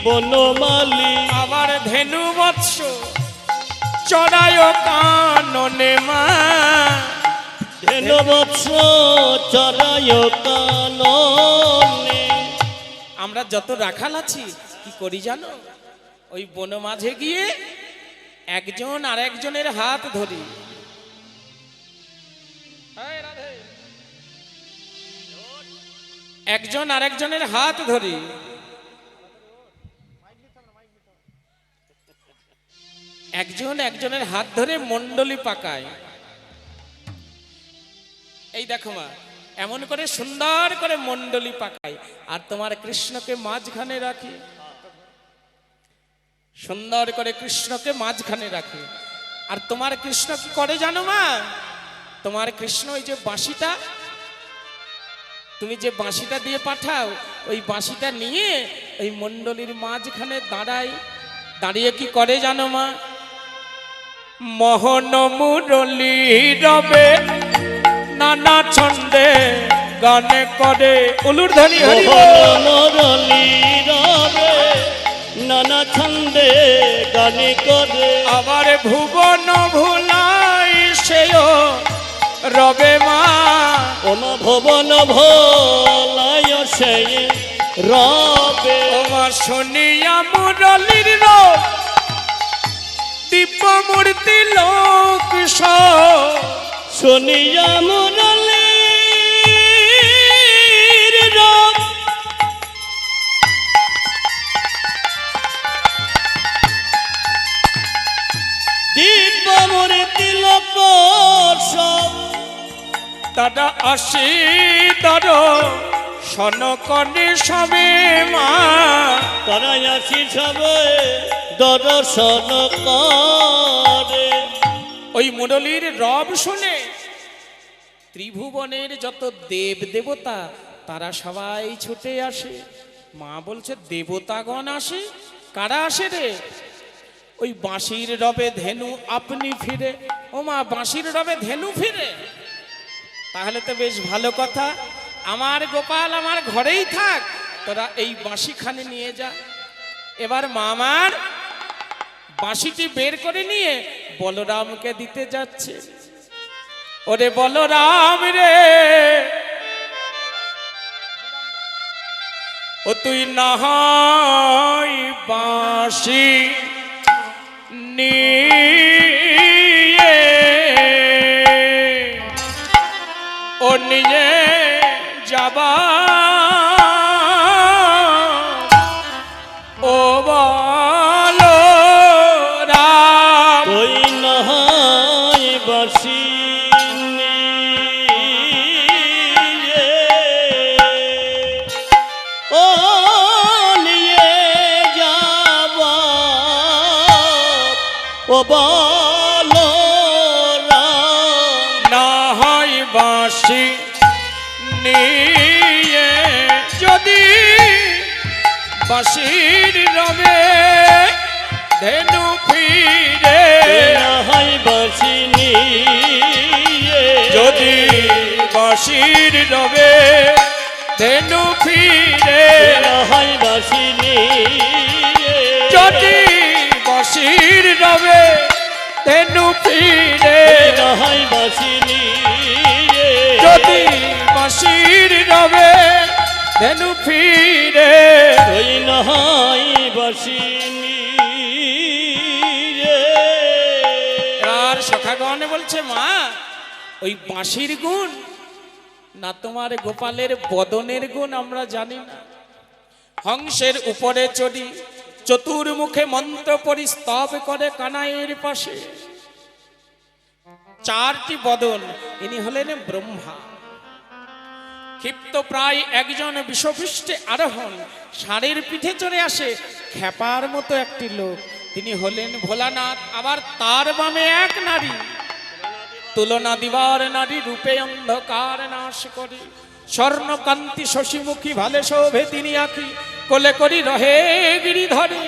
বনমালী। আবার ধেনু বৎস চড়ায় কাননে মা, ধেনু বৎস চড়ায় কাননে। আমরা যত রাখাল আছি কি করি জানো, ওই বন মাঝে গিয়ে একজন আর একজনের হাত ধরি। একজন আর একজনের হাত ধরি, একজন একজনের হাত ধরে মণ্ডলী পাকায়। এই দেখো মা, এমন করে সুন্দর করে মণ্ডলী পাকায়, আর তোমার কৃষ্ণকে মাঝখানে রাখি, সুন্দর করে কৃষ্ণকে মাঝখানে রাখি। আর তোমার কৃষ্ণ কি করে জানো মা, তোমার কৃষ্ণ ওই যে বাঁশিটা, তুমি যে বাঁশিটা দিয়ে পাঠাও, ওই বাঁশিটা নিয়ে ওই মণ্ডলীর মাঝখানে দাঁড়ায়। দাঁড়িয়ে কি করে জানো মা, মোহন মুরলী রবে নানা ছন্দে গানে করে উলুর ধ্বনি হরি মোহন মুরলী রবে নানা ছন্দে গানে করে আবার ভুবন ভুলাই সেও রবে মা ওমা ভুবন ভোলায় সেই রবে ওমা শুনিয়া মুরলীর রব দিব্য মূর্তি লোক শুনিয়া মুরলীর রব দিব্য মূর্তি লোক সব দাদা আসি দর সনকনে সবে মা তারা আসি সবে দর্শন করে ওই মুরলীর রব শুনে ত্রিভুবনের যত দেব দেবতা তারা সবাই ছুটে আসে। মা বলছে দেবতাগণ আসে? কারা আসে রে? ওই বাঁশির রবে ধেনু আপনি ফিরে। ও মা, বাঁশির রবে ধেনু ফিরে? তাহলে তো বেশ ভালো কথা। আমার গোপাল আমার ঘরেই থাক, তোরা এই বাঁশিখানে নিয়ে যা। এবার মামার বাঁশিটি বের করে নিয়ে বলরামকে দিতে যাচ্ছে। ওরে বলরাম রে, ও তুই না হয় বাঁশি নিয়ে ও নিয়ে যাবা ও বলো রাম। ওই নহাই বাসি নিয়ে ও নিয়ে যাবা ও বলো রাম। না হয় বাঁশি নিয়ে যদি বাঁশির রবে ধেনু ফিরে, নহাই বাসি নিয়ে যদি বাঁশির রবে ধেনু ফিরে, নহাই বাসি নিয়ে যদি বাঁশির রবে ধেনু ফিরে, নহাই বাসি নিয়ে যদি বাঁশির রবে ধেনু ফিরে। ওই নহাই বাসি নিয়ে আর সখাগণ বলছে মা, ওই বাঁশির গুণ না তোমার গোপালের বদনের গুণ আমরা জানি না। হংসের উপরে চড়ি চতুর্মুখে মন্ত্র পড়ি স্তব করে কানাইয়ের পাশে। চারটি বদন, ইনি হলেন ব্রহ্মা। ক্ষিপ্ত প্রায় একজন বিষপৃষ্ঠে আরোহণ, ষাঁড়ের পিঠে চড়ে আসে খেপার মতো একটি লোক, তিনি হলেন ভোলানাথ। আবার তার বামে এক নারী, তুলনা দিবার নারী, রূপে অন্ধকার নাশ করে। স্বর্ণকান্তি শশীমুখী ভালে শোভে তিনি আঁখি, কোলে করি রহে গিরিধরে,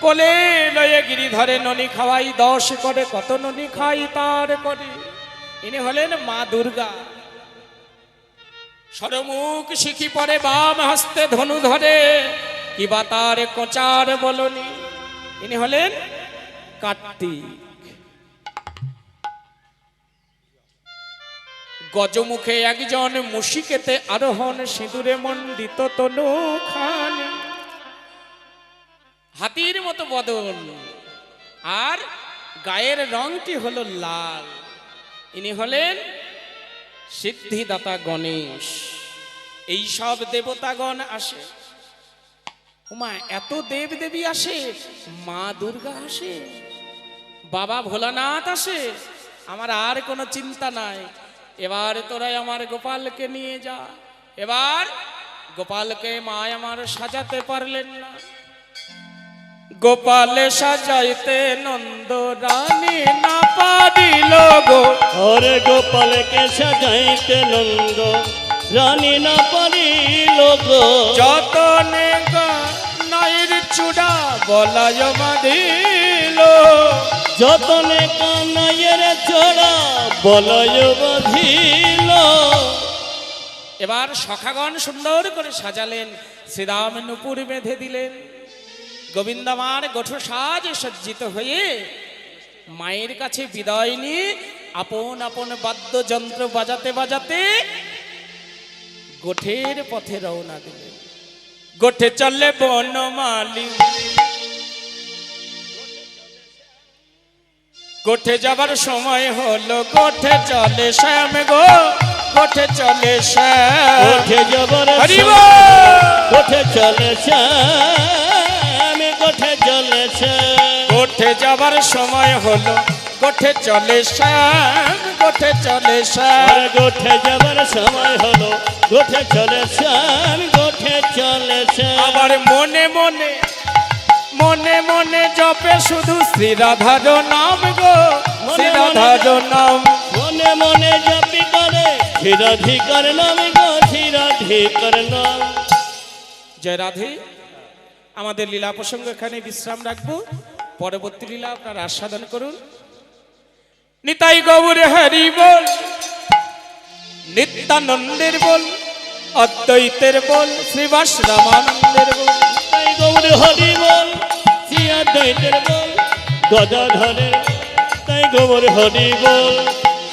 কোলে লয়ে গিরিধরে ননি খাওয়াই 10 করে, কত ননি খাই তার করে। ইনি হলেন মা দুর্গা। সরমুখ শিখি পরে বাম হস্তে ধনু ধরে, কিবা তার কোচার বলনি। ইনি হলেন কার্তিক। গজমুখে একজন মুশিকেতে আরোহণ, সিঁদুরে মণ্ডিত তনু খানি, হাতির মতো বদন আর গায়ের রংটি হলো লাল। ইনি হলেন সিদ্ধিদাতা গণেশ। এই সব দেবতাগণ আসে। উমা, এত দেব দেবী আসে, মা দুর্গা আসে, বাবা ভোলানাথ আসে, আমার আর কোনো চিন্তা নাই। এবার তোরাই আমার গোপালকে নিয়ে যা। এবার গোপালকে মা আমার সাজাতে পারলেন না। গোপালে সাজাইতে নন্দ রানী না পারিল গো, ওরে গোপালকে সাজাইতে নন্দ রানী না পারিল গো। যতনে নাইর চূড়া বলায় বাঁধিল যতনে কানাইয়ের চড়া বলয় বাঁধিল। এবার সখাগণ সুন্দর করে সাজালেন, শ্রীরাম নুপুর বেঁধে দিলেন। গোবিন্দমার গোঠ সাজে সজ্জিত হয়ে মায়ের কাছে বিদায় নিয়ে আপন আপন বাদ্যযন্ত্র বাজাতে বাজাতে গোঠের পথে রওনা দিলেন। গোঠে চলে বনমালী, গোঠে যাবার সময় হলো, গোঠে চলে শ্যাম গো, গোঠে চলে শ্যাম। গোঠে যাবার হরি সময় বল। গোঠে চলে শ্যাম, গোঠে চলে শ্যাম। গোঠে যাবার সময় হলো, গোঠে চলে শ্যাম, গোঠে চলে শ্যাম। আর গোঠে যাবার সময় হলো, গোঠে চলে শ্যাম, গোঠে চলে শ্যাম। আবার মনে মনে মনে মনে জপে শুধু শ্রীরাধার নাম গো, শ্রীরাধার নাম। মনে মনে জপি করে ধীরাধিকার নাম গো, ধীরাধিকার নাম। জয় রাধে। আমাদের লীলা প্রসঙ্গ এখানে বিশ্রাম রাখবো, পরবর্তী লীলা আপনারা আস্বাদন করুন। নিতাই গৌর হরি বল, নিত্যানন্দের বল, অদ্বৈতের বল, শ্রীবাস রামানন্দের বল। তাই গৌর হরি বল, শ্রিয়া দৈতের বল, গদাধরের বল। তাই গৌর হরি বল,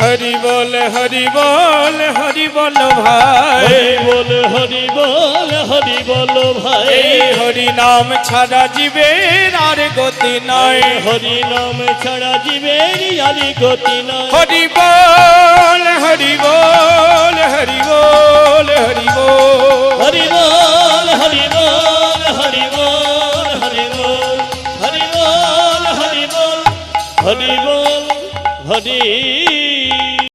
হরি বল, হরি বল, হরি বল ভাই। হরি বল, হরি বল, হরি বল ভাই। এই হরি নাম ছাড়া জীবের আর গতি নাই। হরি নাম ছাড়া জীবের আর গতি নাই। হরি বল, হরি বল, হরি বল, হরি বল। হরি বল, হরি বল, হরি বল, হরি বল, হরি বল, হরি বল, হরি বল, হরি